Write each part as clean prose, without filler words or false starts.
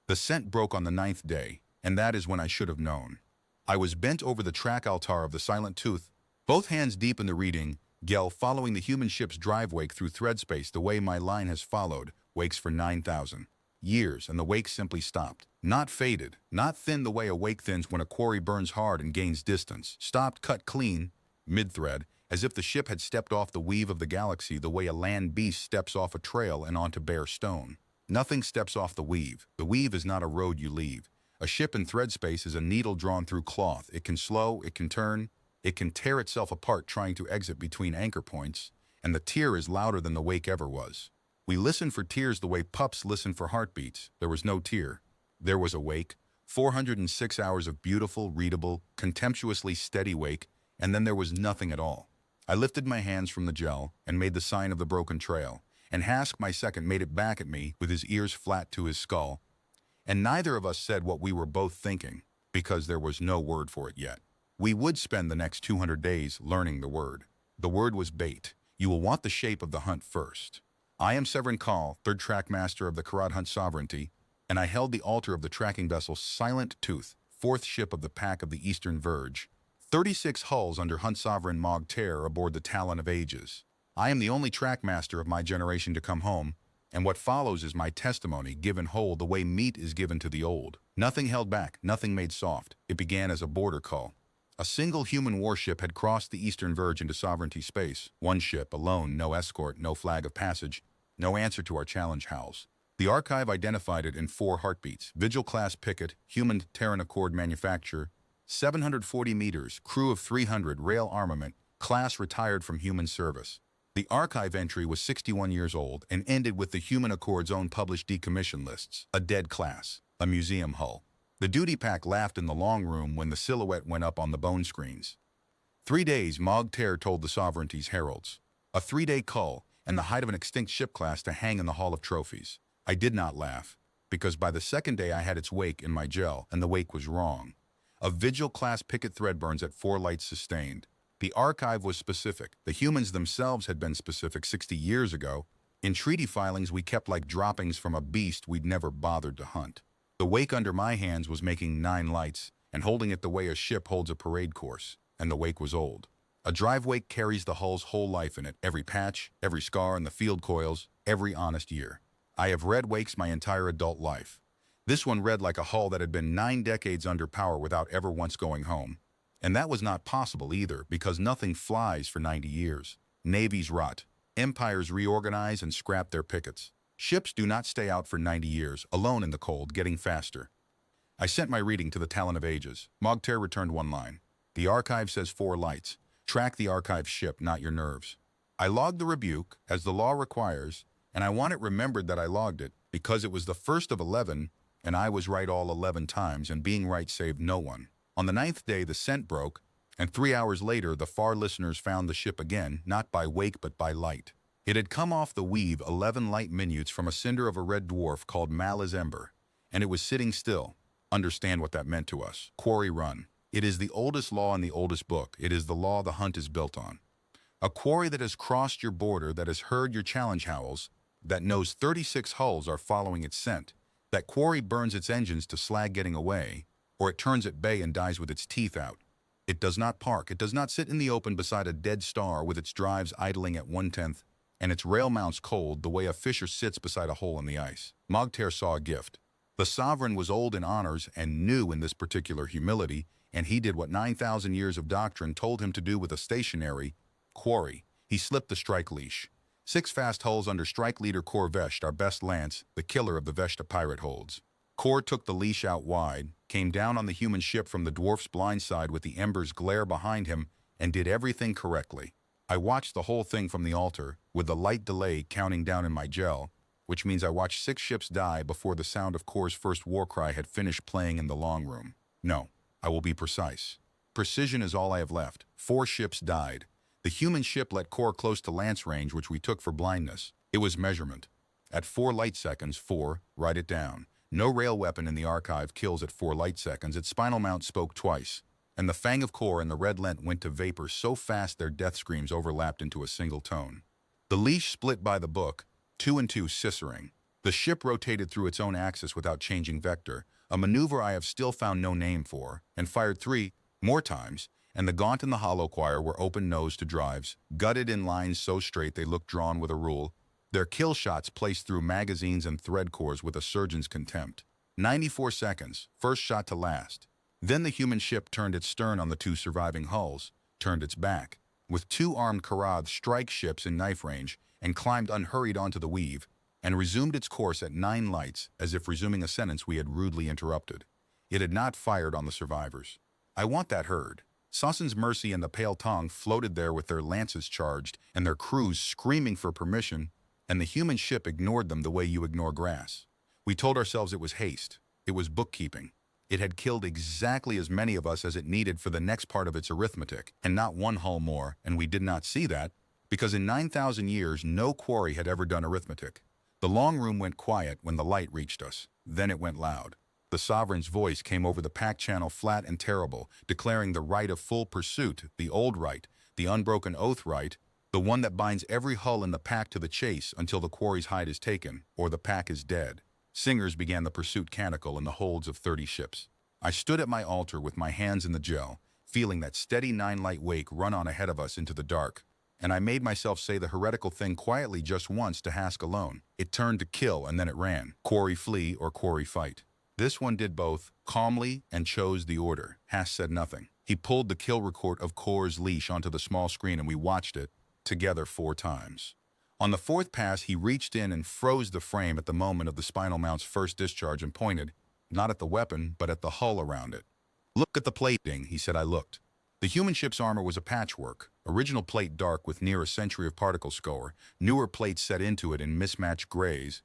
The scent broke on the 9th day, and that is when I should have known. I was bent over the track altar of the Silent Tooth, both hands deep in the reading, Gel following the human ship's drive wake through thread space the way my line has followed, wakes for 9,000 years, and the wake simply stopped. Not faded, not thin the way a wake thins when a quarry burns hard and gains distance. Stopped, cut clean, mid-thread, as if the ship had stepped off the weave of the galaxy the way a land beast steps off a trail and onto bare stone. Nothing steps off the weave. The weave is not a road you leave. A ship in thread space is a needle drawn through cloth. It can slow, it can turn, it can tear itself apart trying to exit between anchor points, and the tear is louder than the wake ever was. We listen for tears the way pups listen for heartbeats. There was no tear. There was a wake, 406 hours of beautiful, readable, contemptuously steady wake, and then there was nothing at all. I lifted my hands from the gel and made the sign of the broken trail, and Hask, my second, made it back at me with his ears flat to his skull, and neither of us said what we were both thinking, because there was no word for it yet. We would spend the next 200 days learning the word. The word was bait. You will want the shape of the hunt first. I am Severin Call, third track master of the Karad Hunt Sovereignty, and I held the altar of the tracking vessel Silent Tooth, fourth ship of the pack of the Eastern Verge. 36 hulls under Hunt Sovereign Mog Terror aboard the Talon of Ages. I am the only track master of my generation to come home, and what follows is my testimony given whole the way meat is given to the old. Nothing held back, nothing made soft. It began as a border call. A single human warship had crossed the Eastern Verge into Sovereignty space. One ship, alone, no escort, no flag of passage, no answer to our challenge howls. The archive identified it in 4 heartbeats. Vigil-class picket, human Terran Accord manufacture, 740 meters, crew of 300, rail armament, class retired from human service. The archive entry was 61 years old and ended with the Human Accord's own published decommission lists. A dead class, a museum hull. The duty pack laughed in the long room when the silhouette went up on the bone screens. 3 days, Mog Ter told the Sovereignty's heralds. A 3-day cull, and the height of an extinct ship class to hang in the Hall of Trophies. I did not laugh, because by the 2nd day I had its wake in my gel, and the wake was wrong. A Vigil-class picket thread burns at 4 lights sustained. The archive was specific. The humans themselves had been specific 60 years ago. In treaty filings we kept like droppings from a beast we'd never bothered to hunt. The wake under my hands was making 9 lights, and holding it the way a ship holds a parade course, and the wake was old. A drive wake carries the hull's whole life in it, every patch, every scar in the field coils, every honest year. I have read wakes my entire adult life. This one read like a hull that had been 9 decades under power without ever once going home. And that was not possible either, because nothing flies for 90 years. Navies rot. Empires reorganize and scrap their pickets. Ships do not stay out for 90 years, alone in the cold, getting faster. I sent my reading to the Talon of Ages. Mogter returned 1 line. The archive says 4 lights. Track the archive ship, not your nerves. I logged the rebuke, as the law requires, and I want it remembered that I logged it, because it was the first of 11, and I was right all 11 times, and being right saved no one. On the 9th day, the scent broke, and 3 hours later, the far listeners found the ship again, not by wake but by light. It had come off the weave 11 light minutes from a cinder of a red dwarf called Mala's Ember, and it was sitting still. Understand what that meant to us. Quarry Run. It is the oldest law in the oldest book. It is the law the hunt is built on. A quarry that has crossed your border, that has heard your challenge howls, that knows 36 hulls are following its scent. That quarry burns its engines to slag getting away, or it turns at bay and dies with its teeth out. It does not park. It does not sit in the open beside a dead star with its drives idling at 1/10 and its rail mounts cold the way a fisher sits beside a hole in the ice. Mogter saw a gift. The sovereign was old in honors and new in this particular humility, and he did what 9,000 years of doctrine told him to do with a stationary quarry. He slipped the strike leash. 6 fast hulls under strike leader Kor Vesht, our best lance, the killer of the Veshta pirate holds. Kor took the leash out wide, came down on the human ship from the dwarf's blind side with the embers glare behind him, and did everything correctly. I watched the whole thing from the altar, with the light delay counting down in my gel, which means I watched 6 ships die before the sound of Kor's first war cry had finished playing in the long room. No, I will be precise. Precision is all I have left. 4 ships died. The human ship let Kor close to lance range, which we took for blindness. It was measurement. At 4 light seconds, 4, write it down. No rail weapon in the archive kills at 4 light seconds. Its spinal mount spoke twice, and the fang of Kor and the red lent went to vapor so fast their death screams overlapped into a single tone. The leash split by the book, 2 and 2 scissering. The ship rotated through its own axis without changing vector, a maneuver I have still found no name for, and fired 3 more times, and the gaunt and the hollow choir were open-nosed to drives, gutted in lines so straight they looked drawn with a rule, their kill shots placed through magazines and thread cores with a surgeon's contempt. 94 seconds, first shot to last. Then the human ship turned its stern on the 2 surviving hulls, turned its back, with 2 armed Karath strike ships in knife range, and climbed unhurried onto the weave, and resumed its course at 9 lights as if resuming a sentence we had rudely interrupted. It had not fired on the survivors. I want that heard. Sassan's Mercy and the Pale Tongue floated there with their lances charged and their crews screaming for permission, and the human ship ignored them the way you ignore grass. We told ourselves it was haste. It was bookkeeping. It had killed exactly as many of us as it needed for the next part of its arithmetic, and not 1 hull more, and we did not see that, because in 9,000 years no quarry had ever done arithmetic. The long room went quiet when the light reached us. Then it went loud. The Sovereign's voice came over the pack channel flat and terrible, declaring the right of full pursuit, the old right, the unbroken oath right, the one that binds every hull in the pack to the chase until the quarry's hide is taken, or the pack is dead. Singers began the pursuit canticle in the holds of 30 ships. I stood at my altar with my hands in the gel, feeling that steady 9-light wake run on ahead of us into the dark, and I made myself say the heretical thing quietly just once to Hask alone. It turned to kill and then it ran. Quarry flee or quarry fight. This one did both, calmly, and chose the order. Hask said nothing. He pulled the kill record of Kor's leash onto the small screen and we watched it, together 4 times. On the 4th pass, he reached in and froze the frame at the moment of the spinal mount's first discharge and pointed, not at the weapon, but at the hull around it. "Look at the plating," he said. I looked. The human ship's armor was a patchwork, original plate dark with near a century of particle score, newer plates set into it in mismatched grays,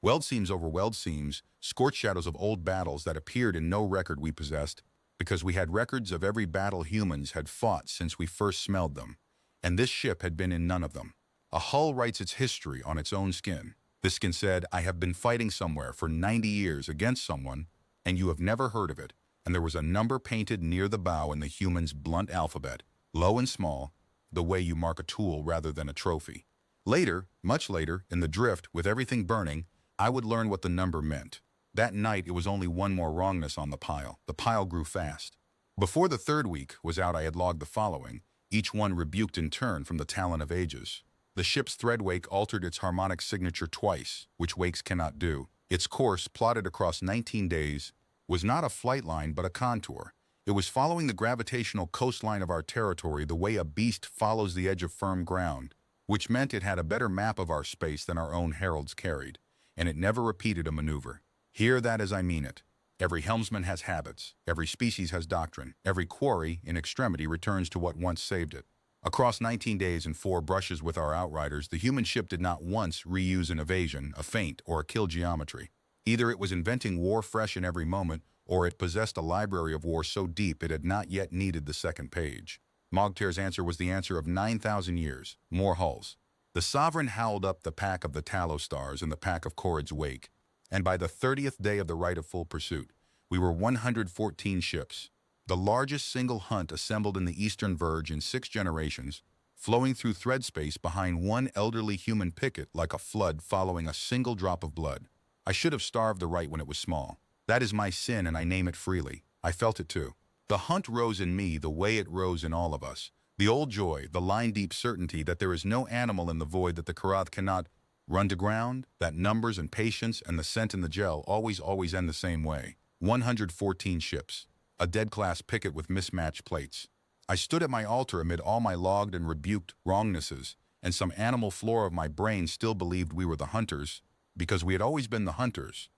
weld seams over weld seams, scorched shadows of old battles that appeared in no record we possessed, because we had records of every battle humans had fought since we first smelled them, and this ship had been in none of them. A hull writes its history on its own skin. This skin said, "I have been fighting somewhere for 90 years against someone, and you have never heard of it." And there was a number painted near the bow in the human's blunt alphabet, low and small, the way you mark a tool rather than a trophy. Later, much later, in the drift, with everything burning, I would learn what the number meant. That night, it was only one more wrongness on the pile. The pile grew fast. Before the 3rd week was out, I had logged the following, each one rebuked in turn from the talon of ages. The ship's thread wake altered its harmonic signature twice, which wakes cannot do. Its course, plotted across 19 days, was not a flight line but a contour. It was following the gravitational coastline of our territory the way a beast follows the edge of firm ground, which meant it had a better map of our space than our own heralds carried, and it never repeated a maneuver. Hear that as I mean it. Every helmsman has habits, every species has doctrine, every quarry, in extremity, returns to what once saved it. Across 19 days and 4 brushes with our outriders, the human ship did not once reuse an evasion, a feint, or a kill geometry. Either it was inventing war fresh in every moment, or it possessed a library of war so deep it had not yet needed the second page. Mogtair's answer was the answer of 9,000 years, more hulls. The Sovereign howled up the pack of the Tallow Stars and the pack of Korid's wake, and by the 30th day of the right of full pursuit, we were 114 ships, the largest single hunt assembled in the Eastern Verge in 6 generations, flowing through thread space behind one elderly human picket like a flood following a single drop of blood. I should have starved the right when it was small. That is my sin, and I name it freely. I felt it too. The hunt rose in me the way it rose in all of us. The old joy, the line-deep certainty that there is no animal in the void that the Karath cannot run to ground, that numbers and patience and the scent in the gel always end the same way. 114 ships. A dead-class picket with mismatched plates. I stood at my altar amid all my logged and rebuked wrongnesses, and some animal floor of my brain still believed we were the hunters, because we had always been the hunters.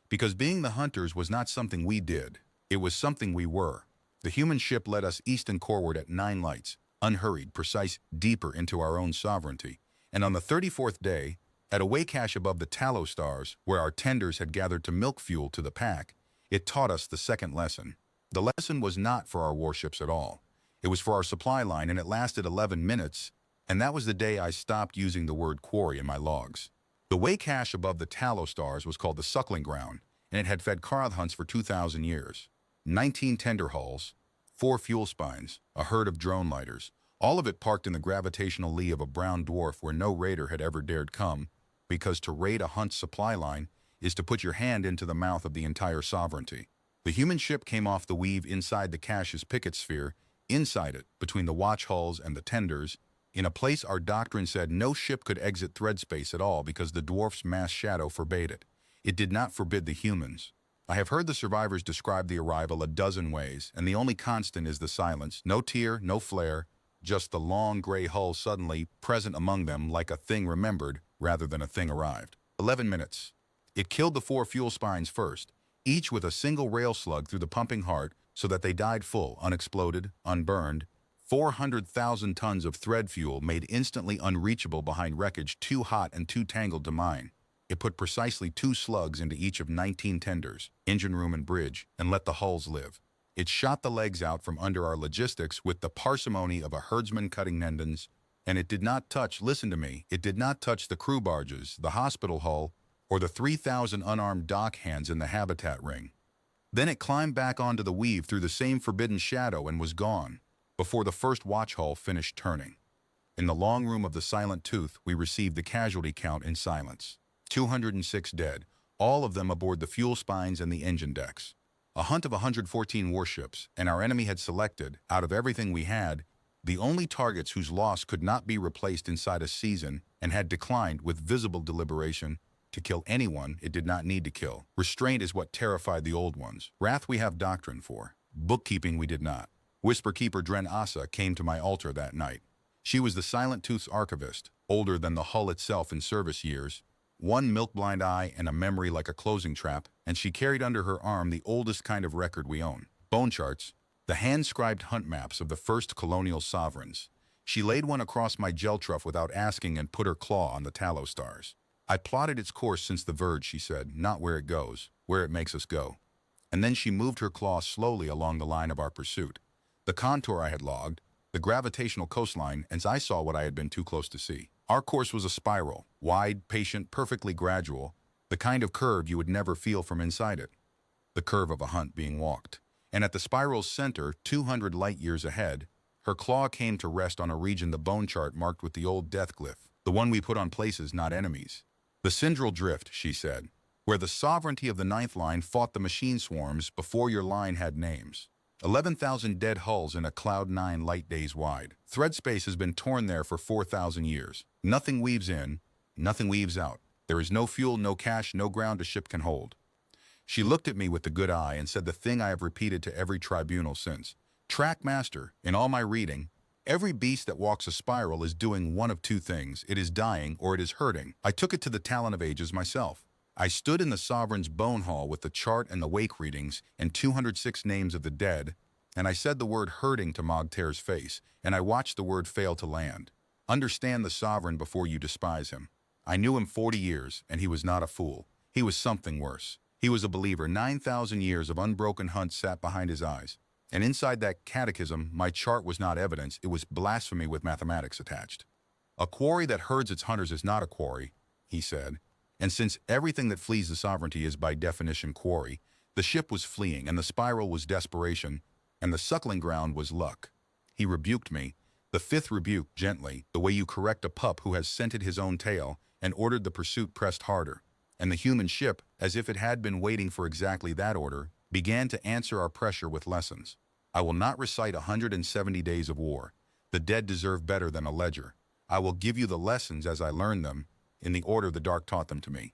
Because being the hunters was not something we did, it was something we were. The human ship led us east and corward at 9 lights, unhurried, precise, deeper into our own sovereignty. And on the 34th day, at a way cache above the Tallow Stars, where our tenders had gathered to milk fuel to the pack, it taught us the second lesson. The lesson was not for our warships at all. It was for our supply line, and it lasted 11 minutes, and that was the day I stopped using the word quarry in my logs. The way cache above the Tallow Stars was called the Suckling Ground, and it had fed Karath hunts for 2,000 years. 19 tender hulls, 4 fuel spines, a herd of drone lighters, all of it parked in the gravitational lee of a brown dwarf where no raider had ever dared come, because to raid a hunt supply line is to put your hand into the mouth of the entire sovereignty. The human ship came off the weave inside the cache's picket sphere, inside it, between the watch hulls and the tenders, in a place our doctrine said no ship could exit thread space at all because the dwarf's mass shadow forbade it. It did not forbid the humans. I have heard the survivors describe the arrival a dozen ways, and the only constant is the silence. No tear, no flare, just the long gray hull suddenly present among them like a thing remembered rather than a thing arrived. 11 minutes. It killed the 4 fuel spines first, each with a single rail slug through the pumping heart so that they died full, unexploded, unburned. 400,000 tons of thread fuel made instantly unreachable behind wreckage too hot and too tangled to mine. It put precisely 2 slugs into each of 19 tenders, engine room and bridge, and let the hulls live. It shot the legs out from under our logistics with the parsimony of a herdsman cutting tendons, and it did not touch, listen to me, it did not touch the crew barges, the hospital hull, or the 3,000 unarmed dock hands in the habitat ring. Then it climbed back onto the weave through the same forbidden shadow and was gone, before the first watch hull finished turning. In the long room of the Silent Tooth, we received the casualty count in silence. 206 dead, all of them aboard the fuel spines and the engine decks. A hunt of 114 warships, and our enemy had selected, out of everything we had, the only targets whose loss could not be replaced inside a season and had declined with visible deliberation to kill anyone it did not need to kill. Restraint is what terrified the old ones. Wrath we have doctrine for. Bookkeeping we did not. Whisper Keeper Dren Asa came to my altar that night. She was the Silent Tooth's archivist, older than the hull itself in service years, one milk-blind eye and a memory like a closing trap, and she carried under her arm the oldest kind of record we own. Bone charts, the hand-scribed hunt maps of the first colonial sovereigns. She laid one across my gel trough without asking and put her claw on the tallow stars. I plotted its course since the verge, she said, not where it goes, where it makes us go. And then she moved her claw slowly along the line of our pursuit. The contour I had logged, the gravitational coastline, as I saw what I had been too close to see. Our course was a spiral, wide, patient, perfectly gradual, the kind of curve you would never feel from inside it. The curve of a hunt being walked. And at the spiral's center, 200 light-years ahead, her claw came to rest on a region the bone chart marked with the old death glyph, the one we put on places, not enemies. The Syndral Drift, she said, where the sovereignty of the ninth line fought the machine swarms before your line had names. 11,000 dead hulls in a cloud 9 light days wide. Thread space has been torn there for 4,000 years. Nothing weaves in, nothing weaves out. There is no fuel, no cash, no ground a ship can hold. She looked at me with the good eye and said the thing I have repeated to every tribunal since. Trackmaster, in all my reading, every beast that walks a spiral is doing one of 2 things. It is dying or it is hurting. I took it to the Talon of Ages myself. I stood in the Sovereign's bone hall with the chart and the wake readings and 206 names of the dead, and I said the word hurting to Mogtair's face, and I watched the word fail to land. Understand the Sovereign before you despise him. I knew him 40 years, and he was not a fool. He was something worse. He was a believer. 9,000 years of unbroken hunt sat behind his eyes. And inside that catechism, my chart was not evidence, it was blasphemy with mathematics attached. A quarry that herds its hunters is not a quarry, he said. And since everything that flees the sovereignty is by definition quarry, the ship was fleeing, and the spiral was desperation, and the suckling ground was luck. He rebuked me, the 5th rebuke, gently, the way you correct a pup who has scented his own tail, and ordered the pursuit pressed harder. And the human ship, as if it had been waiting for exactly that order, began to answer our pressure with lessons. I will not recite 170 days of war. The dead deserve better than a ledger. I will give you the lessons as I learned them, in the order the dark taught them to me.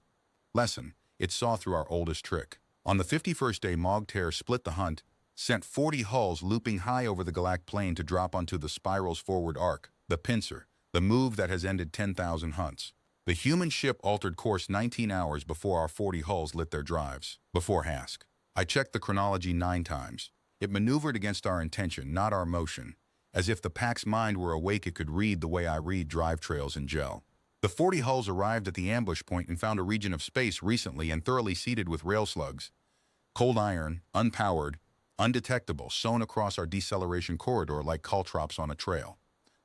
Lesson, it saw through our oldest trick. On the 51st day, Mogtair split the hunt, sent 40 hulls looping high over the Galact Plain to drop onto the spiral's forward arc, the pincer, the move that has ended 10,000 hunts. The human ship altered course 19 hours before our 40 hulls lit their drives. Before Hask. I checked the chronology 9 times. It maneuvered against our intention, not our motion. As if the pack's mind were awake, it could read the way I read drive trails in gel. The 40 hulls arrived at the ambush point and found a region of space recently and thoroughly seeded with rail slugs. Cold iron, unpowered, undetectable, sewn across our deceleration corridor like caltrops on a trail.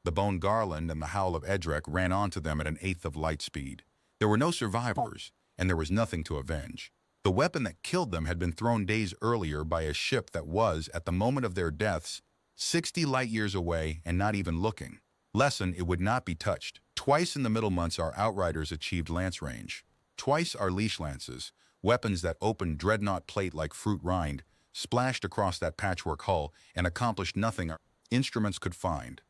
The bone garland and the howl of Edrek ran onto them at 1/8 of light speed. There were no survivors, and there was nothing to avenge. The weapon that killed them had been thrown days earlier by a ship that was, at the moment of their deaths, 60 light-years away and not even looking. Lesson, it would not be touched. Twice in the middle months our outriders achieved lance range. Twice our leash lances, weapons that opened dreadnought plate like fruit rind, splashed across that patchwork hull and accomplished nothing our instruments could find.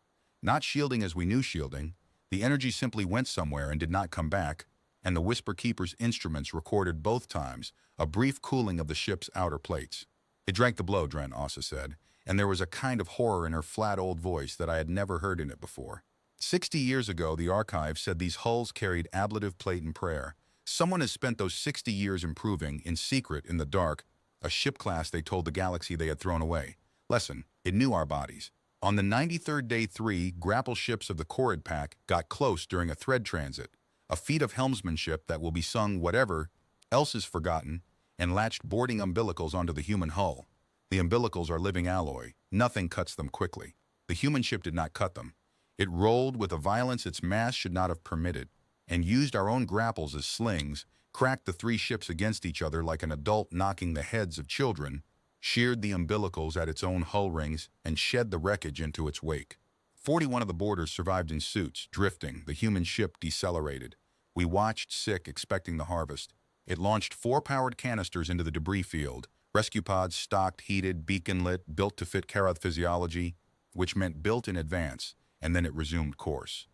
Not shielding as we knew shielding, the energy simply went somewhere and did not come back, and the Whisper Keeper's instruments recorded both times a brief cooling of the ship's outer plates. It drank the blow, Dren, Asa said, and there was a kind of horror in her flat old voice that I had never heard in it before. 60 years ago, the archive said these hulls carried ablative plate and prayer. Someone has spent those 60 years improving, in secret, in the dark, a ship class they told the galaxy they had thrown away. Lesson, it knew our bodies. On the 93rd day, 3 grapple ships of the Corrid Pack got close during a thread transit, a feat of helmsmanship that will be sung whatever else is forgotten, and latched boarding umbilicals onto the human hull. The umbilicals are living alloy. Nothing cuts them quickly. The human ship did not cut them. It rolled with a violence its mass should not have permitted, and used our own grapples as slings, cracked the 3 ships against each other like an adult knocking the heads of children, sheared the umbilicals at its own hull rings, and shed the wreckage into its wake. 41 of the boarders survived in suits, drifting. The human ship decelerated. We watched, sick, expecting the harvest. It launched 4 powered canisters into the debris field. Rescue pods stocked, heated, beacon-lit, built to fit Karath physiology, which meant built in advance, and then it resumed course.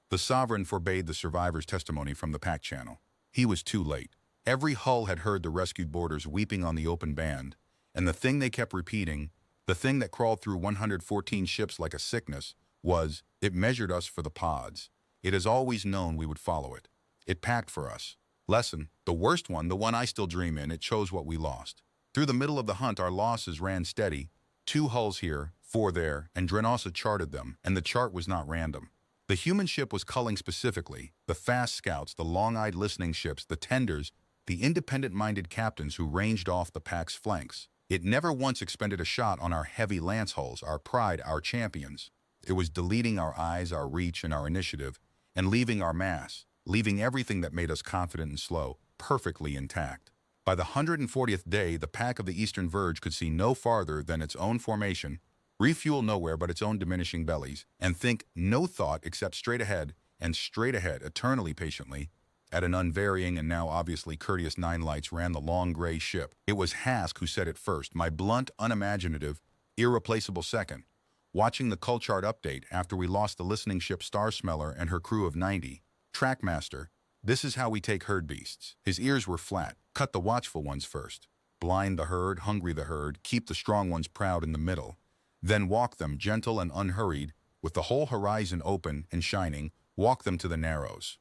The Sovereign forbade the survivors' testimony from the pack channel. He was too late. Every hull had heard the rescued boarders weeping on the open band, and the thing they kept repeating, the thing that crawled through 114 ships like a sickness, was, it measured us for the pods. It has always known we would follow it. It packed for us. Lesson, the worst one, the one I still dream in, it chose what we lost. Through the middle of the hunt, our losses ran steady. 2 hulls here, 4 there, and Drenosa charted them, and the chart was not random. The human ship was culling specifically, the fast scouts, the long-eyed listening ships, the tenders, the independent-minded captains who ranged off the pack's flanks. It never once expended a shot on our heavy lance hulls, our pride, our champions. It was deleting our eyes, our reach, and our initiative, and leaving our mass, leaving everything that made us confident and slow, perfectly intact. By the 140th day, the pack of the Eastern Verge could see no farther than its own formation, refuel nowhere but its own diminishing bellies, and think no thought except straight ahead, and straight ahead, eternally patiently. At an unvarying and now obviously courteous 9 lights ran the long gray ship. It was Hask who said it first, my blunt, unimaginative, irreplaceable second. Watching the cull chart update after we lost the listening ship Star Smeller and her crew of 90. Trackmaster, this is how we take herd beasts. His ears were flat. Cut the watchful ones first. Blind the herd, hungry the herd, keep the strong ones proud in the middle. Then walk them, gentle and unhurried, with the whole horizon open and shining, walk them to the narrows.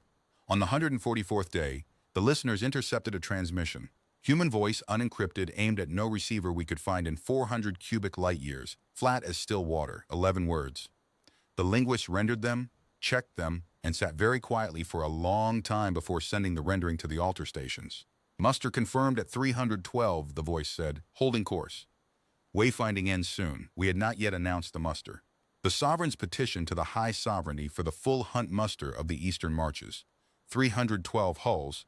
On the 144th day, the listeners intercepted a transmission. Human voice, unencrypted, aimed at no receiver we could find in 400 cubic light years, flat as still water, 11 words. The linguists rendered them, checked them, and sat very quietly for a long time before sending the rendering to the altar stations. Muster confirmed at 312, the voice said, holding course. Wayfinding ends soon. We had not yet announced the muster. The Sovereign's petition to the High Sovereignty for the full hunt muster of the Eastern Marches. 312 hulls,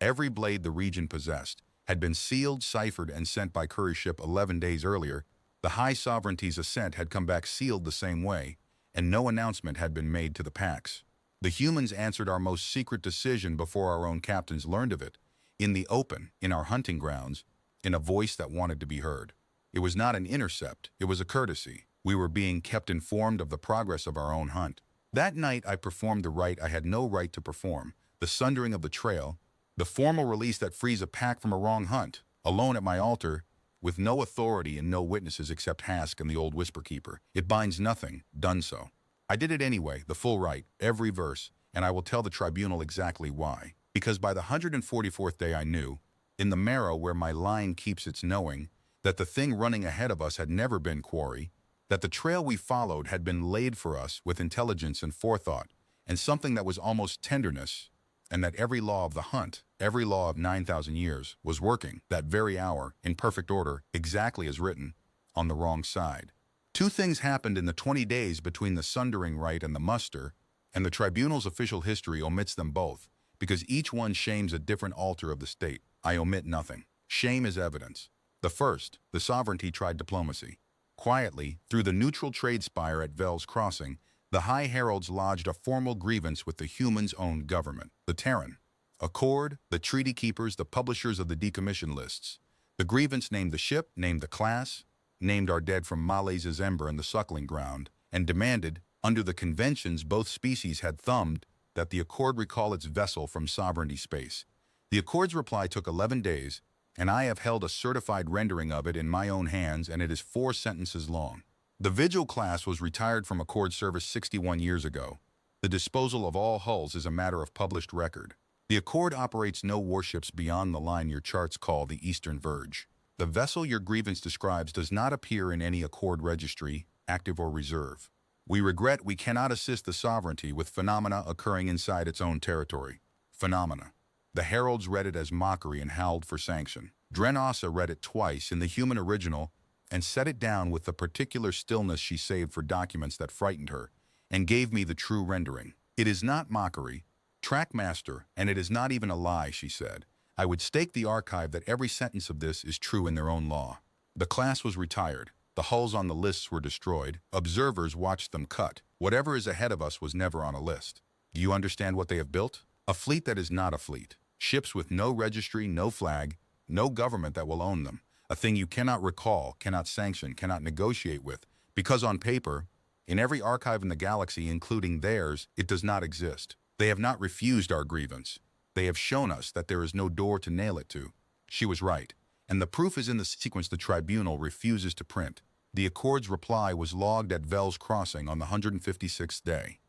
every blade the region possessed, had been sealed, ciphered, and sent by courier ship 11 days earlier. The High Sovereignty's ascent had come back sealed the same way, and no announcement had been made to the packs. The humans answered our most secret decision before our own captains learned of it, in the open, in our hunting grounds, in a voice that wanted to be heard. It was not an intercept, it was a courtesy. We were being kept informed of the progress of our own hunt. That night I performed the rite I had no right to perform, the sundering of the trail, the formal release that frees a pack from a wrong hunt, alone at my altar, with no authority and no witnesses except Hask and the old Whisper Keeper. It binds nothing, done so. I did it anyway, the full rite, every verse, and I will tell the tribunal exactly why. Because by the 144th day I knew, in the marrow where my line keeps its knowing, that the thing running ahead of us had never been quarry, that the trail we followed had been laid for us with intelligence and forethought, and something that was almost tenderness, and that every law of the hunt, every law of 9,000 years, was working, that very hour, in perfect order, exactly as written, on the wrong side. 2 things happened in the 20 days between the sundering rite and the muster, and the tribunal's official history omits them both, because each one shames a different altar of the state. I omit nothing. Shame is evidence. The first, the sovereignty tried diplomacy. Quietly, through the neutral trade spire at Vel's Crossing, The High Heralds lodged a formal grievance with the humans' own government, the Terran. Accord, the treaty keepers, the publishers of the decommission lists. The grievance named the ship, named the class, named our dead from Malaysia's Ember and the Suckling Ground, and demanded, under the conventions both species had thumbed, that the Accord recall its vessel from sovereignty space. The Accord's reply took 11 days, and I have held a certified rendering of it in my own hands, and it is 4 sentences long. The Vigil class was retired from Accord service 61 years ago. The disposal of all hulls is a matter of published record. The Accord operates no warships beyond the line your charts call the Eastern Verge. The vessel your grievance describes does not appear in any Accord registry, active or reserve. We regret we cannot assist the sovereignty with phenomena occurring inside its own territory. Phenomena. The heralds read it as mockery and howled for sanction. Drenasa read it twice in the human original and set it down with the particular stillness she saved for documents that frightened her, and gave me the true rendering. It is not mockery, Trackmaster, and it is not even a lie, she said. I would stake the archive that every sentence of this is true in their own law. The class was retired. The hulls on the lists were destroyed. Observers watched them cut. Whatever is ahead of us was never on a list. Do you understand what they have built? A fleet that is not a fleet. Ships with no registry, no flag, no government that will own them. A thing you cannot recall, cannot sanction, cannot negotiate with, because on paper, in every archive in the galaxy, including theirs, it does not exist. They have not refused our grievance. They have shown us that there is no door to nail it to. She was right, and the proof is in the sequence the tribunal refuses to print. The Accord's reply was logged at Vel's Crossing on the 156th day.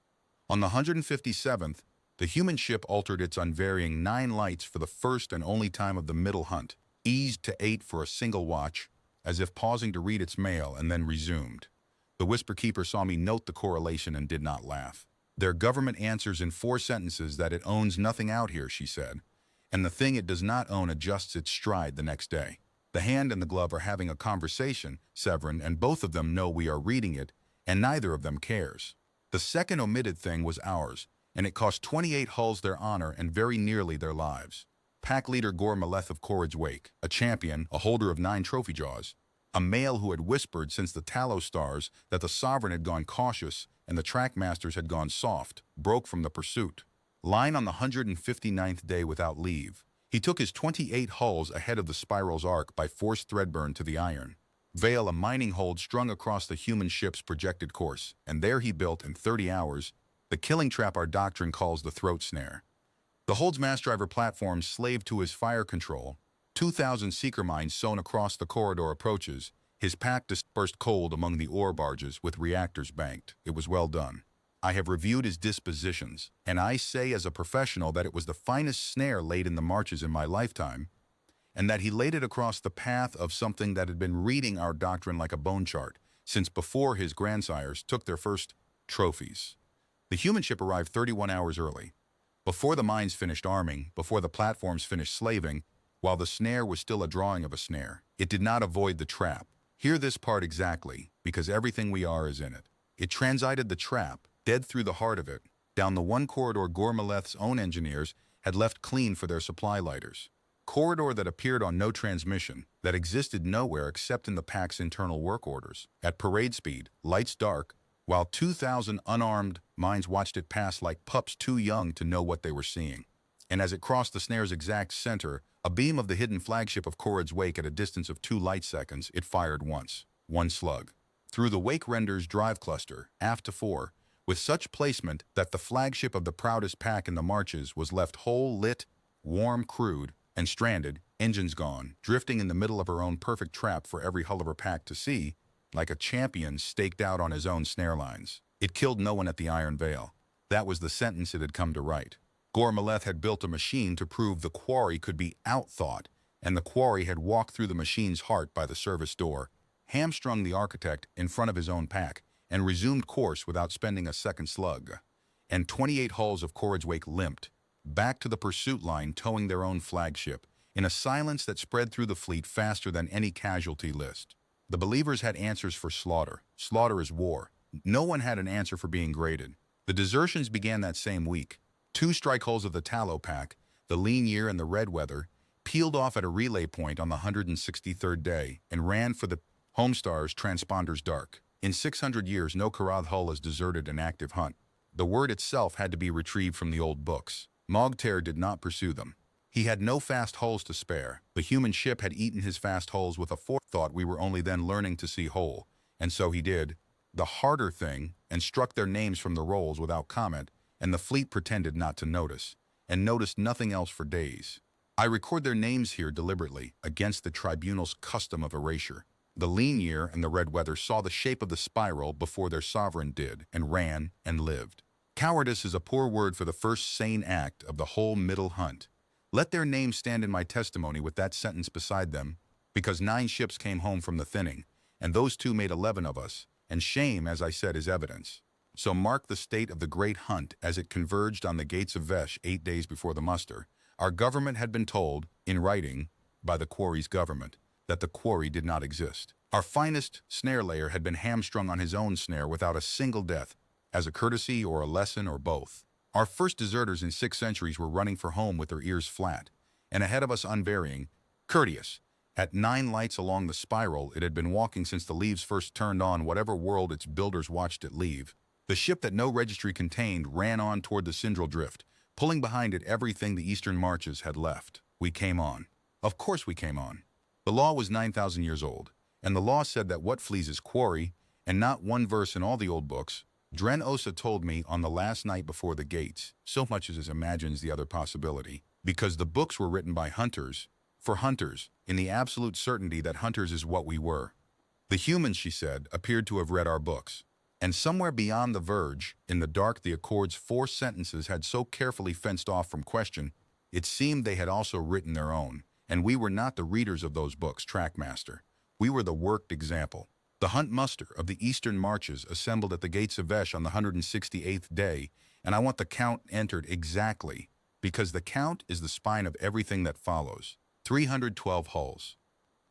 On the 157th, the human ship altered its unvarying 9 lights for the first and only time of the middle hunt, eased to 8 for a single watch, as if pausing to read its mail, and then resumed. The Whisper Keeper saw me note the correlation and did not laugh. Their government answers in 4 sentences that it owns nothing out here, she said, and the thing it does not own adjusts its stride the next day. The hand and the glove are having a conversation, Severin, and both of them know we are reading it, and neither of them cares. The second omitted thing was ours, and it cost 28 hulls their honor and very nearly their lives. Pack leader Gore Maleth of Corrid's Wake, a champion, a holder of 9 trophy jaws, a male who had whispered since the Talos Stars that the Sovereign had gone cautious and the Trackmasters had gone soft, broke from the pursuit. Lying on the 159th day without leave, he took his 28 hulls ahead of the Spiral's arc by forced threadburn to the iron. Vale, a mining hold strung across the human ship's projected course, and there he built, in 30 hours, the killing trap our doctrine calls the throat snare. The hold's mass driver platform slaved to his fire control, 2,000 seeker mines sewn across the corridor approaches, his pack dispersed cold among the ore barges with reactors banked. It was well done. I have reviewed his dispositions, and I say as a professional that it was the finest snare laid in the marches in my lifetime, and that he laid it across the path of something that had been reading our doctrine like a bone chart, since before his grandsires took their first trophies. The human ship arrived 31 hours early. Before the mines finished arming, before the platforms finished slaving, while the snare was still a drawing of a snare, it did not avoid the trap. Hear this part exactly, because everything we are is in it. It transited the trap, dead through the heart of it, down the one corridor Gormaleth's own engineers had left clean for their supply lighters. Corridor that appeared on no transmission, that existed nowhere except in the pack's internal work orders. At parade speed, lights dark, while 2,000 unarmed minds watched it pass like pups too young to know what they were seeing. And as it crossed the snare's exact center, a beam of the hidden flagship of Corrid's Wake at a distance of 2 light seconds, it fired once. 1 slug. Through the Wake Render's drive cluster, aft to 4, with such placement that the flagship of the proudest pack in the marches was left whole, lit, warm, crewed, and stranded, engines gone, drifting in the middle of her own perfect trap for every hull of her pack to see, like a champion staked out on his own snare lines. It killed no one at the Iron Veil. That was the sentence it had come to write. Gormaleth had built a machine to prove the quarry could be outthought, and the quarry had walked through the machine's heart by the service door, hamstrung the architect in front of his own pack, and resumed course without spending a second slug. And 28 hulls of Corrid's Wake limped, back to the pursuit line towing their own flagship, in a silence that spread through the fleet faster than any casualty list. The believers had answers for slaughter. Slaughter is war. No one had an answer for being graded. The desertions began that same week. 2 strike hulls of the Tallow Pack, the Lean Year and the Red Weather, peeled off at a relay point on the 163rd day and ran for the Homestar's transponders dark. In 600 years, no Karath hull has deserted an active hunt. The word itself had to be retrieved from the old books. Mogter did not pursue them. He had no fast hulls to spare. The human ship had eaten his fast hulls with a forethought we were only then learning to see whole. And so he did the harder thing and struck their names from the rolls without comment, and the fleet pretended not to notice, and noticed nothing else for days. I record their names here deliberately, against the tribunal's custom of erasure. The lean year and the red weather saw the shape of the spiral before their sovereign did, and ran and lived. Cowardice is a poor word for the first sane act of the whole middle hunt. Let their names stand in my testimony with that sentence beside them, because 9 ships came home from the thinning, and those 2 made 11 of us, and shame, as I said, is evidence. So mark the state of the great hunt as it converged on the gates of Vesh 8 days before the muster. Our government had been told, in writing, by the quarry's government, that the quarry did not exist. Our finest snare layer had been hamstrung on his own snare without a single death, as a courtesy or a lesson or both. Our first deserters in 6 centuries were running for home with their ears flat, and ahead of us unvarying, courteous. At 9 lights along the spiral, it had been walking since the leaves first turned on whatever world its builders watched it leave. The ship that no registry contained ran on toward the Syndral Drift, pulling behind it everything the eastern marches had left. We came on. Of course we came on. The law was 9,000 years old, and the law said that what flees is quarry, and not one verse in all the old books. Dren Osa told me on the last night before the gates, so much as imagines the other possibility, because the books were written by hunters, for hunters, in the absolute certainty that hunters is what we were. The humans, she said, appeared to have read our books. And somewhere beyond the verge, in the dark, the Accord's 4 sentences had so carefully fenced off from question, it seemed they had also written their own. And we were not the readers of those books, Trackmaster. We were the worked example. The hunt muster of the eastern marches assembled at the gates of Vesh on the 168th day, and I want the count entered exactly, because the count is the spine of everything that follows. 312 hulls,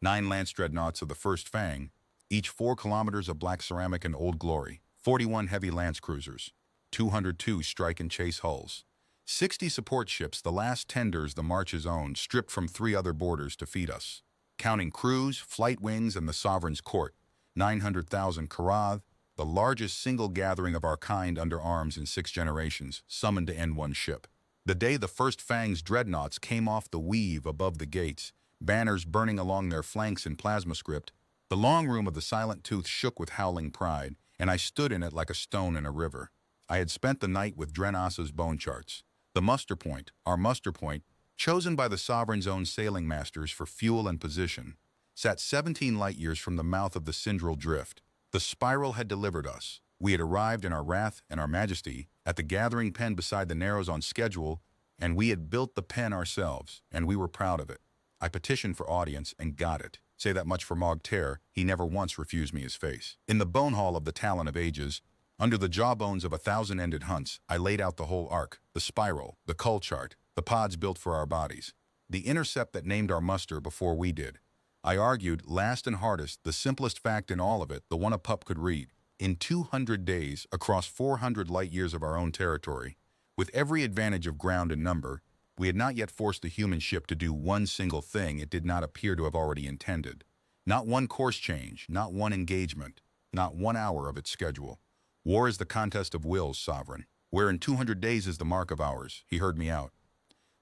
9 lance dreadnoughts of the first Fang, each 4 kilometers of black ceramic and old glory, 41 heavy lance cruisers, 202 strike and chase hulls, 60 support ships, the last tenders the marches owned, stripped from 3 other borders to feed us. Counting crews, flight wings, and the sovereign's court, 900,000 Karath, the largest single gathering of our kind under arms in 6 generations, summoned to end one ship. The day the first Fang's dreadnoughts came off the weave above the gates, banners burning along their flanks in plasma script, the long room of the Silent Tooth shook with howling pride, and I stood in it like a stone in a river. I had spent the night with Dren Osa's bone charts. The muster point, our muster point, chosen by the Sovereign's own sailing masters for fuel and position, sat 17 light-years from the mouth of the Syndral Drift. The spiral had delivered us. We had arrived in our wrath and our majesty at the gathering pen beside the Narrows on schedule, and we had built the pen ourselves, and we were proud of it. I petitioned for audience and got it. Say that much for Mogter, he never once refused me his face. In the bone hall of the Talon of Ages, under the jawbones of 1,000-ended hunts, I laid out the whole arc, the spiral, the cull chart, the pods built for our bodies, the intercept that named our muster before we did. I argued, last and hardest, the simplest fact in all of it, the one a pup could read. In 200 days, across 400 light-years of our own territory, with every advantage of ground and number, we had not yet forced the human ship to do one single thing it did not appear to have already intended. Not one course change, not one engagement, not 1 hour of its schedule. War is the contest of wills, Sovereign. Where in 200 days is the mark of ours. He heard me out.